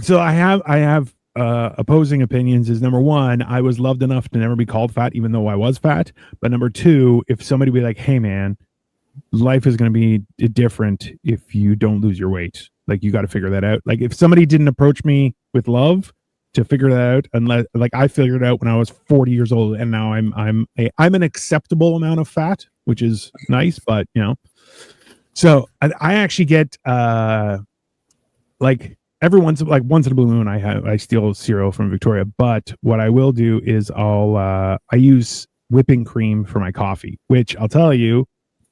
Speaker 2: So I have opposing opinions. Is number one, I was loved enough to never be called fat, even though I was fat. But number two, if somebody be like, hey, man, life is going to be different if you don't lose your weight. Like, you got to figure that out. Like, if somebody didn't approach me with love to figure that out, unless like I figured it out when I was 40 years old, and now I'm an acceptable amount of fat, which is nice, but so I actually get like every once in a blue moon I steal cereal from Victoria, but what I will do is I use whipping cream for my coffee, which I'll tell you,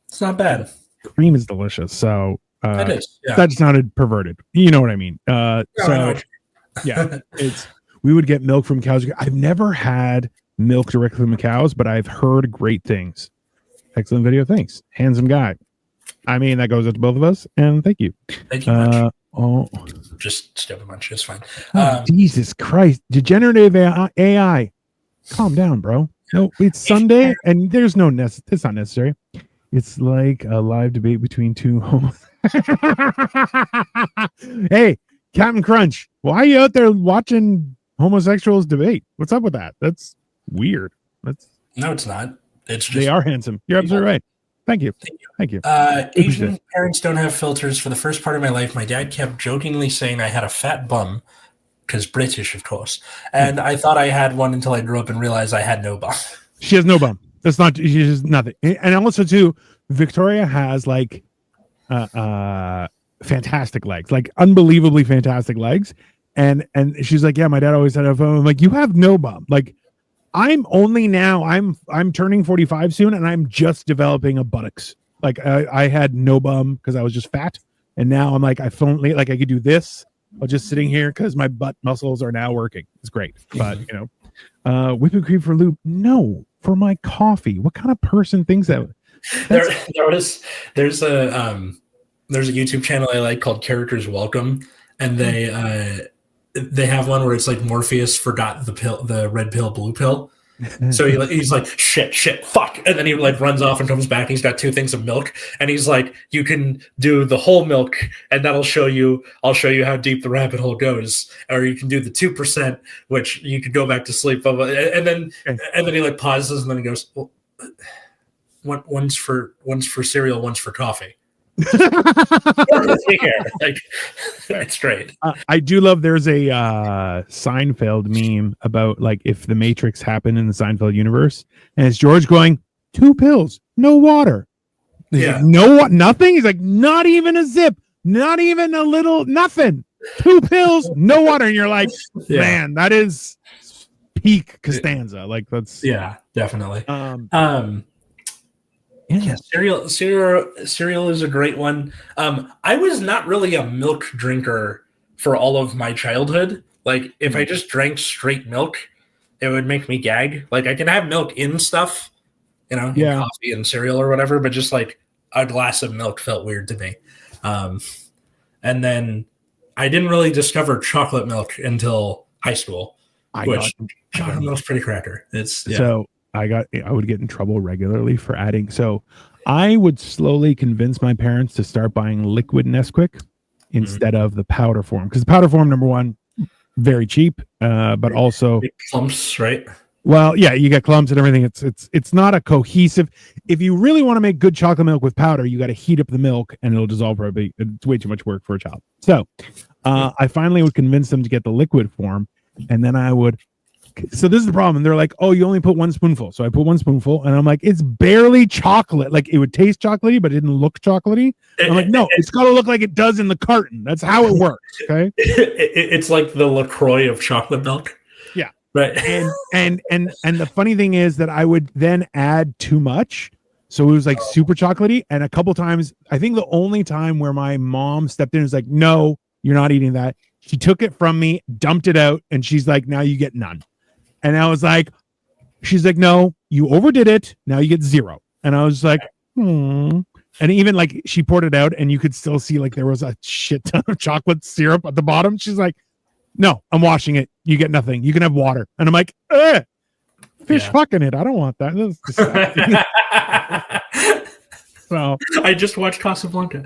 Speaker 1: it's not bad.
Speaker 2: Cream is delicious. So
Speaker 1: that is. Yeah.
Speaker 2: That sounded perverted. You know what I mean? We would get milk from cows. I've never had milk directly from cows, but I've heard great things. Excellent video. Thanks. Handsome guy. I mean, that goes out to both of us. And thank you.
Speaker 1: Thank you much. Just step a bunch. It's fine.
Speaker 2: Jesus Christ. Degenerative AI. Calm down, bro. No, it's Sunday and there's no it's not necessary. It's like a live debate between two homos. Hey, Captain Crunch, why are you out there watching homosexuals debate? What's up with that? That's weird.
Speaker 1: No, it's not. It's just
Speaker 2: they are handsome. You're absolutely right. Thank you. Thank you.
Speaker 1: Asian parents don't have filters. For the first part of my life, my dad kept jokingly saying I had a fat bum, because British, of course. And I thought I had one until I grew up and realized I had no bum.
Speaker 2: She has no bum. That's not. She has nothing. And also too, Victoria has like fantastic legs, like unbelievably fantastic legs. And she's like, yeah, my dad always had a bum. I'm like, you have no bum. Like, I'm turning 45 soon, and I'm just developing a buttocks. Like I had no bum because I was just fat, and now I'm like, I finally like I could do this. I'm just sitting here because my butt muscles are now working. It's great, but whipping cream for Lube? No, for my coffee. What kind of person thinks that?
Speaker 1: There's a YouTube channel I like called Characters Welcome, and they have one where it's like Morpheus forgot the red pill, blue pill. So he's like, shit, fuck. And then he like runs off and comes back. And he's got 2 things of milk. And he's like, you can do the whole milk and I'll show you how deep the rabbit hole goes. Or you can do the 2%, which you could go back to sleep. And then he like pauses and then he goes, well, one's for cereal, one's for coffee. It's great.
Speaker 2: I do love there's a Seinfeld meme about like if the Matrix happened in the Seinfeld universe, and it's George going 2 pills, no water. He's like, no, what? Nothing. He's like, not even a zip, not even a little, nothing. 2 pills, no water, and you're like, man, that is peak Costanza. Like that's
Speaker 1: definitely.
Speaker 2: Yeah,
Speaker 1: cereal is a great one. I was not really a milk drinker for all of my childhood. Like if I just drank straight milk, it would make me gag. Like I can have milk in stuff, in coffee and cereal or whatever, but just like a glass of milk felt weird to me. And then I didn't really discover chocolate milk until high school, chocolate milk's pretty cracker.
Speaker 2: So I would get in trouble regularly for adding. So I would slowly convince my parents to start buying liquid Nesquik instead of the powder form, because the powder form, number one, very cheap, but also
Speaker 1: clumps, right?
Speaker 2: Well, yeah, you get clumps and everything. It's not a cohesive. If you really want to make good chocolate milk with powder, you got to heat up the milk and it'll dissolve probably. It's way too much work for a child. So I finally would convince them to get the liquid form, and then I would. So this is the problem. And they're like, oh, you only put 1 spoonful. So I put 1 spoonful, and I'm like, it's barely chocolate. Like it would taste chocolatey, but it didn't look chocolatey. I'm like, no, it's got to look like it does in the carton. That's how it works. Okay.
Speaker 1: It's like the LaCroix of chocolate milk.
Speaker 2: Yeah.
Speaker 1: Right.
Speaker 2: And the funny thing is that I would then add too much. So it was like super chocolatey. And a couple times, I think the only time where my mom stepped in was like, no, you're not eating that. She took it from me, dumped it out, and she's like, now you get none. And I was like, she's like, no, you overdid it. Now you get 0. And I was like, And even like she poured it out and you could still see like there was a shit ton of chocolate syrup at the bottom. She's like, no, I'm washing it. You get nothing. You can have water. And I'm like, fish fucking it. I don't want that. That's disgusting. So
Speaker 1: I just watched Casablanca.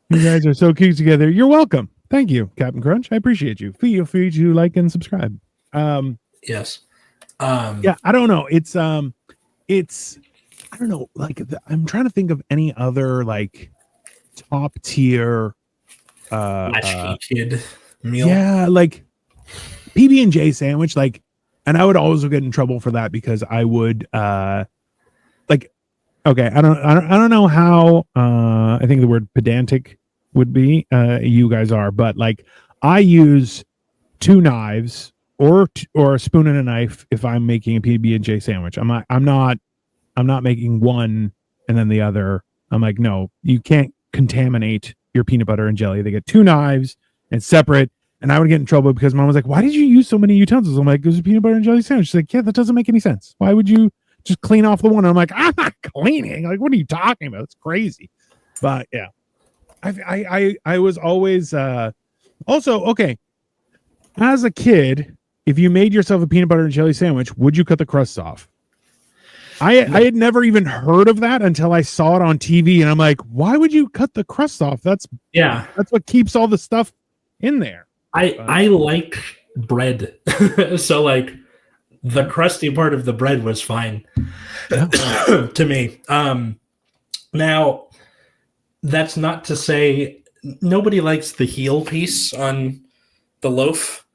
Speaker 2: You guys are so cute together. You're welcome. Thank you, Captain Crunch. I appreciate you. Feel free to like and subscribe.
Speaker 1: Yes.
Speaker 2: Yeah, I don't know. It's I don't know. Like I'm trying to think of any other like top tier
Speaker 1: Latchkey kid meal.
Speaker 2: Yeah, like PB&J sandwich. Like, and I would always get in trouble for that because I would like. Okay, I don't know how. I think the word pedantic would be. You guys are, but like I use 2 knives or a spoon and a knife if I'm making a PB&J sandwich. I'm not making one and then the other. I'm like, no, you can't contaminate your peanut butter and jelly. They get 2 knives and separate. And I would get in trouble because mom was like, why did you use so many utensils? I'm like, there's a peanut butter and jelly sandwich. She's like, yeah, that doesn't make any sense. Why would you just clean off the one? I'm like, I'm not cleaning. Like, what are you talking about? It's crazy. But yeah, I was always also, okay. As a kid, if you made yourself a peanut butter and jelly sandwich, would you cut the crusts off? I had never even heard of that until I saw it on TV, and I'm like, why would you cut the crust off? That's what keeps all the stuff in there.
Speaker 1: I like bread. So like the crusty part of the bread was fine to me. Now that's not to say nobody likes the heel piece on the loaf,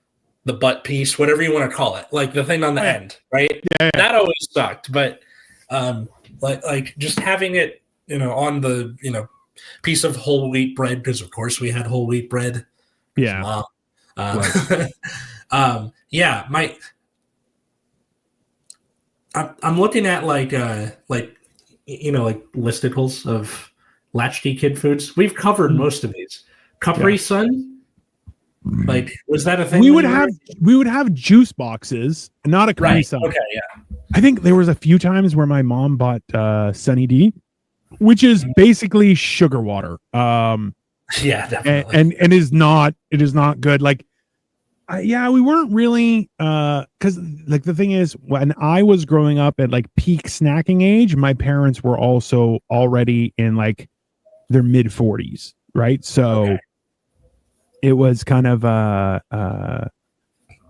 Speaker 1: the butt piece, whatever you want to call it, like the thing on the end, right?
Speaker 2: Yeah.
Speaker 1: That always sucked, but like just having it, on the piece of whole wheat bread, because of course we had whole wheat bread.
Speaker 2: Yeah.
Speaker 1: Right. I'm looking at like listicles of Latchkey kid foods. We've covered most of these. Capri Sun. Like, was that a thing?
Speaker 2: We would have juice boxes, not a Capri Sun.
Speaker 1: Okay, yeah.
Speaker 2: I think there was a few times where my mom bought Sunny D, which is basically sugar water.
Speaker 1: Yeah, definitely.
Speaker 2: And it is not good. Like, we weren't really because like the thing is, when I was growing up at like peak snacking age, my parents were also already in like their mid 40s, right? So it was kind of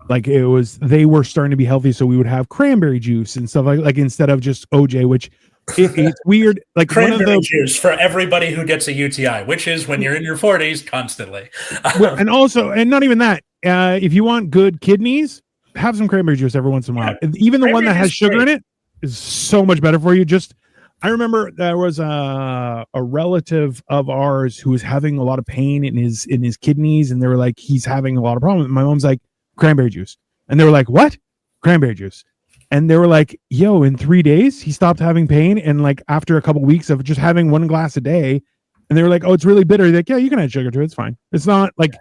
Speaker 2: like they were starting to be healthy, so we would have cranberry juice and stuff like
Speaker 1: instead of just OJ, which it's weird. Like cranberry juice for everybody who gets a UTI, which is when you're in your 40s constantly.
Speaker 2: And not even that. If you want good kidneys, have some cranberry juice every once in a while. Even the one that has sugar in it is so much better for you. Just I remember there was a relative of ours who was having a lot of pain in his kidneys, and they were like, he's having a lot of problems. My mom's like, cranberry juice, and they were like, what? Cranberry juice. And they were like, yo, in 3 days he stopped having pain, and like after a couple weeks of just having 1 glass a day, and they were like, oh, it's really bitter. They're like, yeah, you can add sugar to it, it's fine. It's not like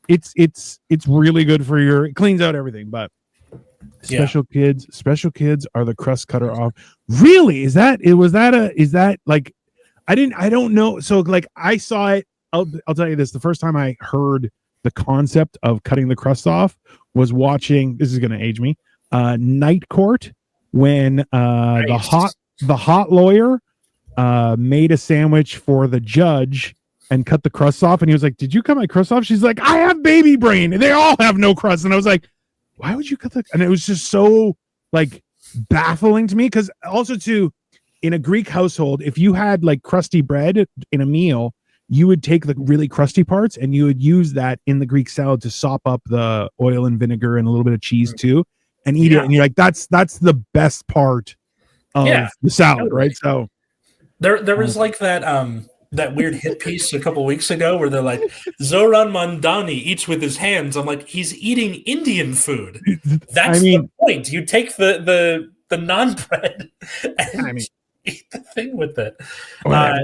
Speaker 2: it's really good for it cleans out everything. But special kids are the crust cutter off. Really? Is that like, I don't know. So like I saw it. I'll tell you this. The first time I heard the concept of cutting the crust off was watching, this is going to age me, Night Court, when the hot lawyer made a sandwich for the judge and cut the crust off, and he was like, did you cut my crust off? She's like, I have baby brain. They all have no crust. And I was like, why would you cut the, and it was just so like baffling to me, because also too, in a Greek household, if you had like crusty bread in a meal, you would take the really crusty parts and you would use that in the Greek salad to sop up the oil and vinegar and a little bit of cheese too, and eat it. And you're like, that's the best part of the salad, right? So
Speaker 1: there was like that weird hit piece a couple weeks ago where they're like, Zoran Mandani eats with his hands. I'm like, he's eating Indian food. That's the point. You take the naan bread and eat the thing with it.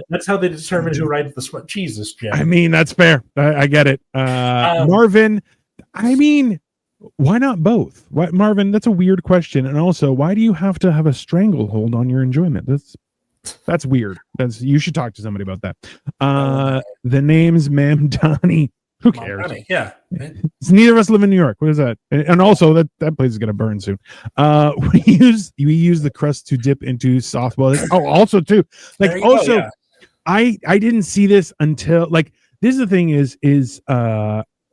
Speaker 1: That's how they determine who writes the sweat. Jesus, Jim.
Speaker 2: I mean, that's fair. I get it. Marvin, I mean, why not both? Why, Marvin, that's a weird question. And also, why do you have to have a stranglehold on your enjoyment? That's weird. You should talk to somebody about that. The name's Mamdani. Who cares?
Speaker 1: Mamdani, yeah.
Speaker 2: Neither of us live in New York. What is that? And also that place is gonna burn soon. We use the crust to dip into softball. Oh, also too, like also, I didn't see this until like this is the thing is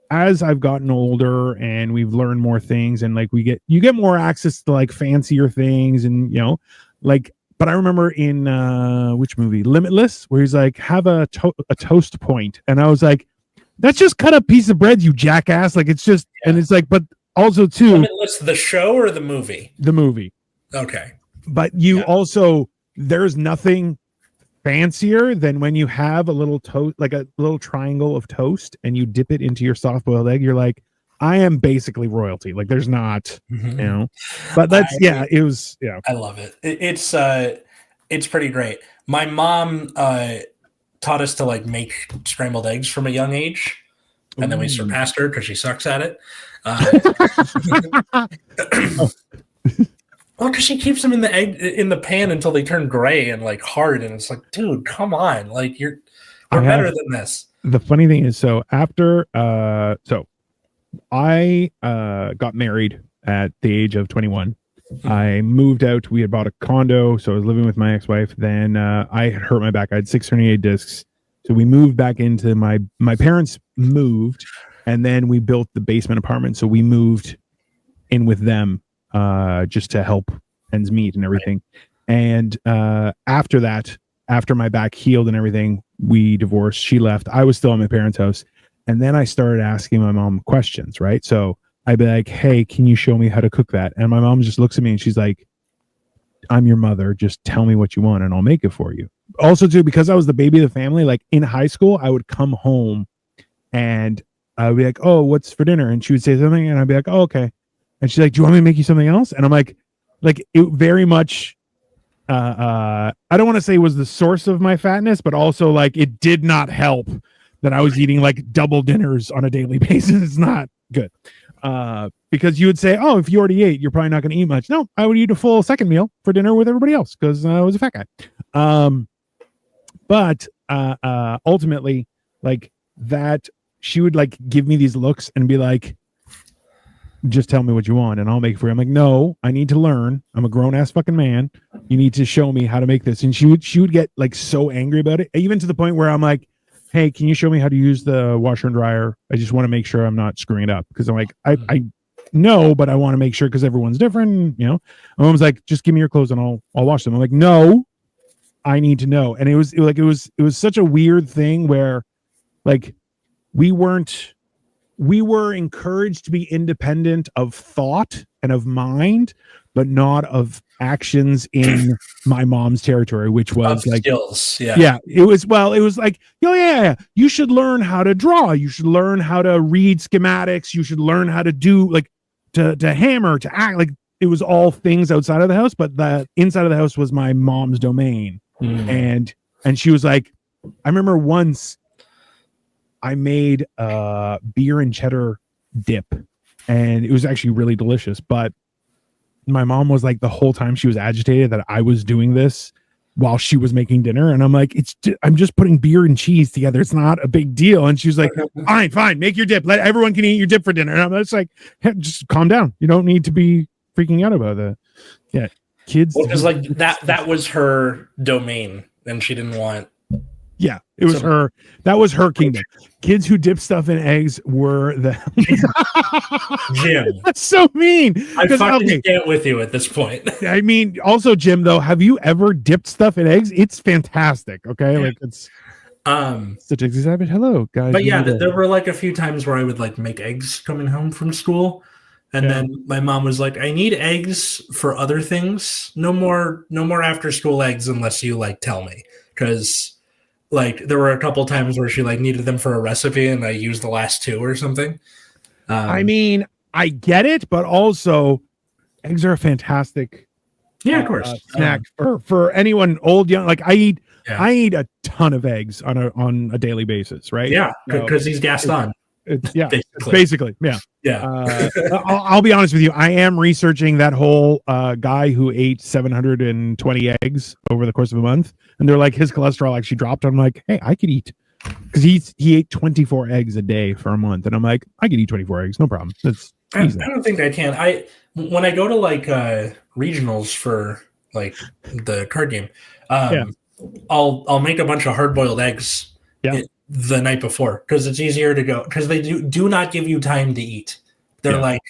Speaker 2: as I've gotten older and we've learned more things, and like you get more access to like fancier things, and you know, like. But I remember in which movie, Limitless, where he's like, have a toast point, and I was like, that's just cut up piece of bread, you jackass. Like it's just, and it's like, but also too,
Speaker 1: Limitless, the show or the movie?
Speaker 2: The movie.
Speaker 1: Okay.
Speaker 2: But you also, there's nothing fancier than when you have a little toast, like a little triangle of toast, and you dip it into your soft boiled egg. You're like, I am basically royalty. Like there's not, you know, but that's, it was,
Speaker 1: I love it. It's pretty great. My mom taught us to like make scrambled eggs from a young age, and then we surpassed her because she sucks at it. Well, because she keeps them in the pan until they turn gray and like hard, and it's like, dude, come on, like we're better than this.
Speaker 2: The funny thing is, so after I got married at the age of 21. I moved out. We had bought a condo, so I was living with my ex-wife. Then I had hurt my back. I had 6 herniated discs. So we moved back into my parents moved, and then we built the basement apartment. So we moved in with them just to help ends meet and everything. And after that, after my back healed and everything, we divorced. She left. I was still at my parents' house. And then I started asking my mom questions, right? So I'd be like, hey, can you show me how to cook that? And my mom just looks at me and she's like, I'm your mother. Just tell me what you want and I'll make it for you. Also, too, because I was the baby of the family, like in high school, I would come home and I'd be like, oh, what's for dinner? And she would say something and I'd be like, oh, okay. And she's like, do you want me to make you something else? And I'm like it very much, I don't want to say was the source of my fatness, but also like it did not help that I was eating like double dinners on a daily basis. It's not good. Because you would say, oh, if you already ate, you're probably not going to eat much. No, I would eat a full second meal for dinner with everybody else because I was a fat guy. But ultimately, like that, she would like give me these looks and be like, just tell me what you want and I'll make it for you. I'm like, no, I need to learn. I'm a grown ass fucking man. You need to show me how to make this. And she would get like so angry about it, even to the point where I'm like, hey, can you show me how to use the washer and dryer? I just want to make sure I'm not screwing it up. Because I'm like, I know, but I want to make sure because everyone's different, you know. My mom's like, just give me your clothes and I'll wash them. I'm like, no, I need to know. And it was such a weird thing where like we were encouraged to be independent of thought and of mind, but not of actions in my mom's territory, which was like
Speaker 1: skills.
Speaker 2: Yeah, it was like, oh yeah, you should learn how to draw, you should learn how to read schematics, you should learn how to do like to hammer, to act. Like it was all things outside of the house, but the inside of the house was my mom's domain. And she was like, I remember once I made beer and cheddar dip, and it was actually really delicious, but my mom was like, the whole time she was agitated that I was doing this while she was making dinner, and I'm like, I'm just putting beer and cheese together, it's not a big deal. And she was like, fine, make your dip, let everyone can eat your dip for dinner. And I'm just like, hey, just calm down, you don't need to be freaking out about that. Yeah, kids,
Speaker 1: because like that was her domain, and she didn't want.
Speaker 2: Yeah, it was her. That was her kingdom. Kids who dip stuff in eggs were the
Speaker 1: Jim.
Speaker 2: That's so mean.
Speaker 1: I fucking can't with you at this point.
Speaker 2: I mean, also, Jim, though, have you ever dipped stuff in eggs? It's fantastic. Okay, like it's such a savage. Hello, guys.
Speaker 1: But yeah, there were like a few times where I would like make eggs coming home from school, and then my mom was like, "I need eggs for other things. No more after school eggs unless you like tell me." Because like there were a couple times where she like needed them for a recipe, and I used the last two or something.
Speaker 2: I mean, I get it, but also eggs are a fantastic
Speaker 1: of course
Speaker 2: snack for anyone old, young. Like I eat a ton of eggs on a daily basis, right?
Speaker 1: Yeah, because he's gassed on.
Speaker 2: Basically. I'll be honest with you, I am researching that whole guy who ate 720 eggs over the course of a month, and they're like his cholesterol actually dropped. I'm like, hey, I could eat, because he ate 24 eggs a day for a month, and I'm like, I could eat 24 eggs, no problem. That's
Speaker 1: I don't think I can. When I go to like regionals for like the card game, I'll make a bunch of hard-boiled eggs the night before, because it's easier to go, because they do not give you time to eat. They're like,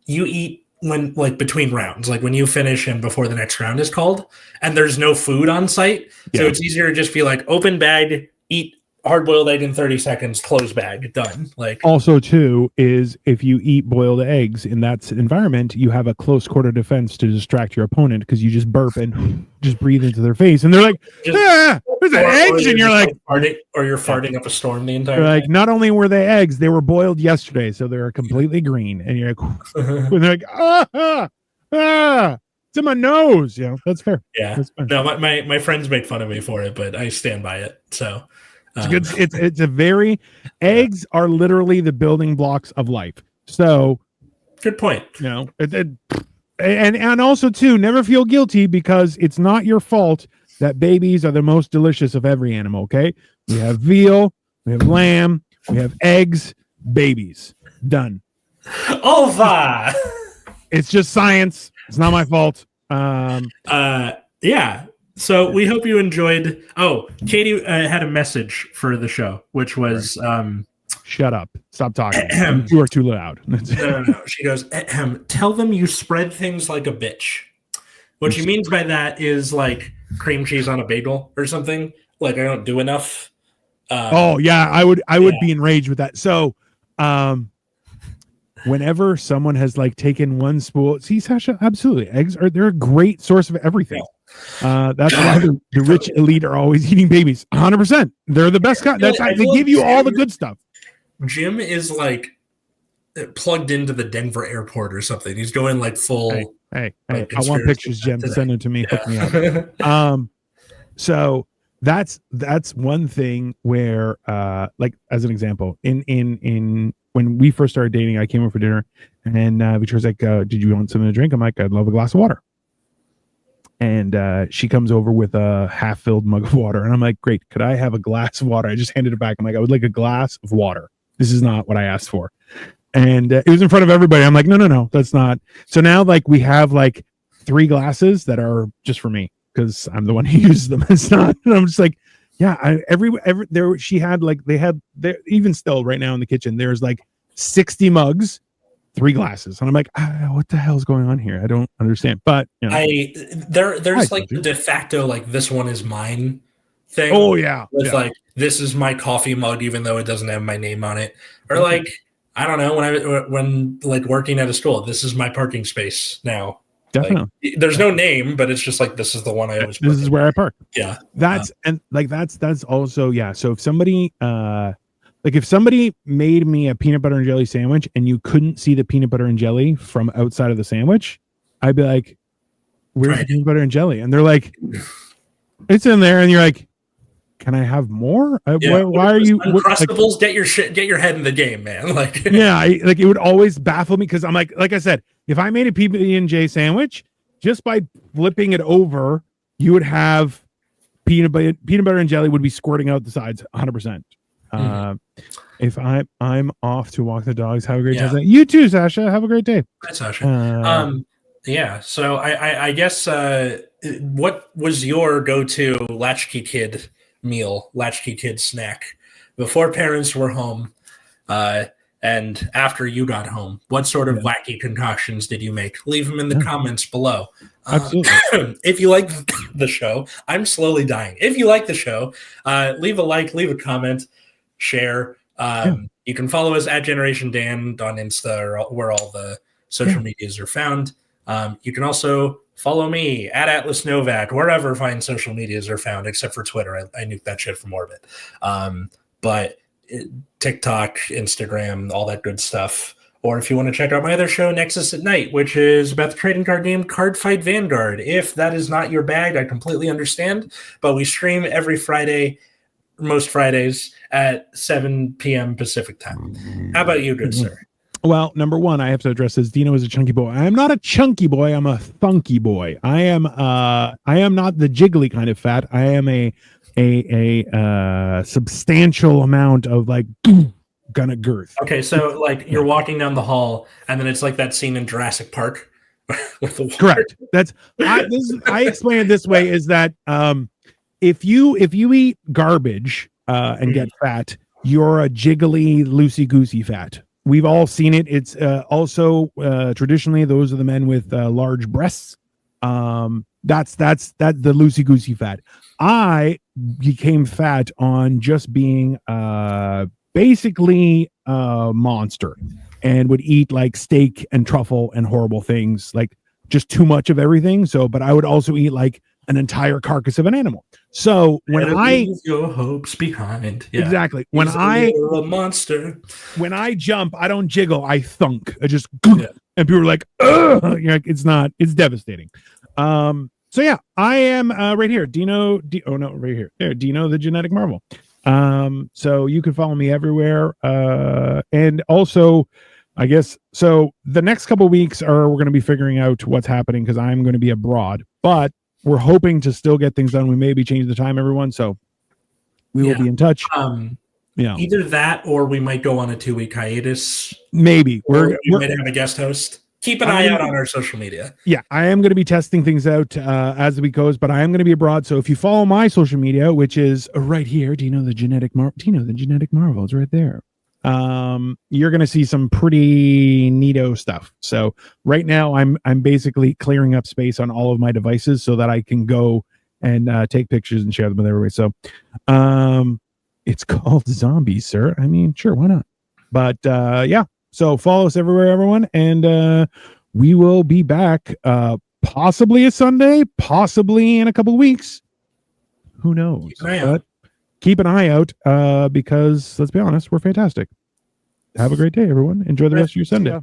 Speaker 1: you eat when like between rounds, like when you finish and before the next round is called, and there's no food on site, so it's easier to just be like, open bag, eat hard-boiled egg in 30 seconds, close bag, done. Like, also too is if you eat boiled eggs in that environment, you have a close quarter defense to distract your opponent, because you just burp and just breathe into their face, and they're like, there's eggs, and you're like farting, or you're farting up a storm the entire
Speaker 2: like, not only were they eggs, they were boiled yesterday, so they're completely green, and you're like, and they're like, it's in my nose. That's fair.
Speaker 1: No, my friends make fun of me for it, but I stand by it. So
Speaker 2: it's good. It's a very eggs are literally the building blocks of life. So
Speaker 1: good point.
Speaker 2: And also too, never feel guilty, because it's not your fault that babies are the most delicious of every animal. Okay, we have veal, we have lamb, we have eggs, babies. Done.
Speaker 1: Ova.
Speaker 2: It's just science. It's not my fault.
Speaker 1: So we hope you enjoyed. Oh, Katie had a message for the show, which was
Speaker 2: shut up, stop talking, you are too loud.
Speaker 1: No. She goes, tell them you spread things like a bitch. What she means by that is like cream cheese on a bagel or something. Like, I don't do enough.
Speaker 2: I would be enraged with that. So whenever someone has like taken one spool, see, Sasha, absolutely, they're a great source of everything. That's why the rich elite are always eating babies. 100%. They're the best guy. That's how they give you all the good stuff.
Speaker 1: Jim is like plugged into the Denver airport or something. He's going like full.
Speaker 2: Hey, I want pictures, Jim. Send them to me. Hook me up. So that's one thing where, like as an example, in when we first started dating, I came over for dinner, and Victoria's like, "Did you want something to drink?" I'm like, "I'd love a glass of water." And she comes over with a half-filled mug of water, and I'm like, "Great, could I have a glass of water?" I just handed it back. I'm like, "I would like a glass of water. This is not what I asked for." And it was in front of everybody. I'm like, no, that's not. So now, like, we have like 3 glasses that are just for me, because I'm the one who uses them. It's not. And I'm just like, yeah. She had like, they're even still right now in the kitchen, there's like 60 mugs, 3 glasses, and I'm like, what the hell's going on here? I don't understand. But
Speaker 1: there's like the de facto, like, this one is mine thing.
Speaker 2: Oh yeah,
Speaker 1: like, this is my coffee mug, even though it doesn't have my name on it. Or like, I don't know, when like working at a school, this is my parking space now.
Speaker 2: Definitely.
Speaker 1: Like, there's no name, but it's just like this is the one I always.
Speaker 2: This is where I park.
Speaker 1: Yeah.
Speaker 2: That's also So if somebody if somebody made me a peanut butter and jelly sandwich and you couldn't see the peanut butter and jelly from outside of the sandwich, I'd be like, "Where's the peanut butter and jelly?" And they're like, "It's in there." And you're like, "Can I have more? Why are you
Speaker 1: Uncrustables? Get your head in the game, man!" Like,
Speaker 2: yeah, it would always baffle me because I'm like I said, if I made a PB&J sandwich, just by flipping it over, you would have peanut butter and jelly would be squirting out the sides 100%. If I'm off to walk the dogs, have a great day. You too, Sasha. Have a great day.
Speaker 1: Hi, Sasha. Yeah. So I guess what was your go-to Latchkey Kid meal, Latchkey Kid snack before parents were home, and after you got home? What sort of wacky concoctions did you make? Leave them in the comments below.
Speaker 2: Absolutely.
Speaker 1: If you like the show, I'm slowly dying. If you like the show, leave a like, leave a comment, share. You can follow us at Generation Dan on Insta, or where all the social medias are found. You can also follow me at Atlas Novack, wherever fine social medias are found, except for Twitter. I nuked that shit from orbit. But TikTok, Instagram, all that good stuff. Or if you want to check out my other show, Nexus at Night, which is about the trading card game Card Fight Vanguard. If that is not your bag, I completely understand. But we stream every Friday, most Fridays, at 7 p.m. Pacific time. How about you, good sir?
Speaker 2: Well, number one, I have to address this. Dino is a chunky boy. I am not a chunky boy. I'm a funky boy. I am not the jiggly kind of fat. I am a substantial amount of like kind of girth.
Speaker 1: Okay, so like you're walking down the hall, and then it's like that scene in Jurassic Park with the water.
Speaker 2: Correct. I explain it this way: is that if you eat garbage and get fat, you're a jiggly, loosey goosey fat. We've all seen it. It's also traditionally those are the men with large breasts. That's the loosey goosey fat. I became fat on just being basically a monster, and would eat like steak and truffle and horrible things, like just too much of everything. So, but I would also eat like an entire carcass of an animal. So when
Speaker 1: your hopes behind,
Speaker 2: exactly when
Speaker 1: a monster.
Speaker 2: When I jump, I don't jiggle, I thunk. I just and people are like, ugh! You're like, it's devastating. So yeah, I am right here, Dino. Right here, there, Dino, the genetic marvel. So you can follow me everywhere, and also, I guess so. The next couple of weeks we're going to be figuring out what's happening because I'm going to be abroad, but we're hoping to still get things done. We may be changing the time, everyone. So we will be in touch.
Speaker 1: Either that, or we might go on a 2-week hiatus.
Speaker 2: Maybe
Speaker 1: we might have a guest host. Keep an eye out on our social media.
Speaker 2: Yeah, I am going to be testing things out as the week goes, but I am going to be abroad. So if you follow my social media, which is right here, Dino the genetic marvel is right there. You're going to see some pretty neato stuff. So right now I'm basically clearing up space on all of my devices so that I can go and take pictures and share them with everybody. So it's called Zombies, sir. I mean, sure, why not? But yeah, so follow us everywhere, everyone, and we will be back possibly a Sunday, possibly in a couple of weeks. Who knows? Keep an eye out because let's be honest, we're fantastic. Have a great day, everyone. Enjoy the rest of your Sunday.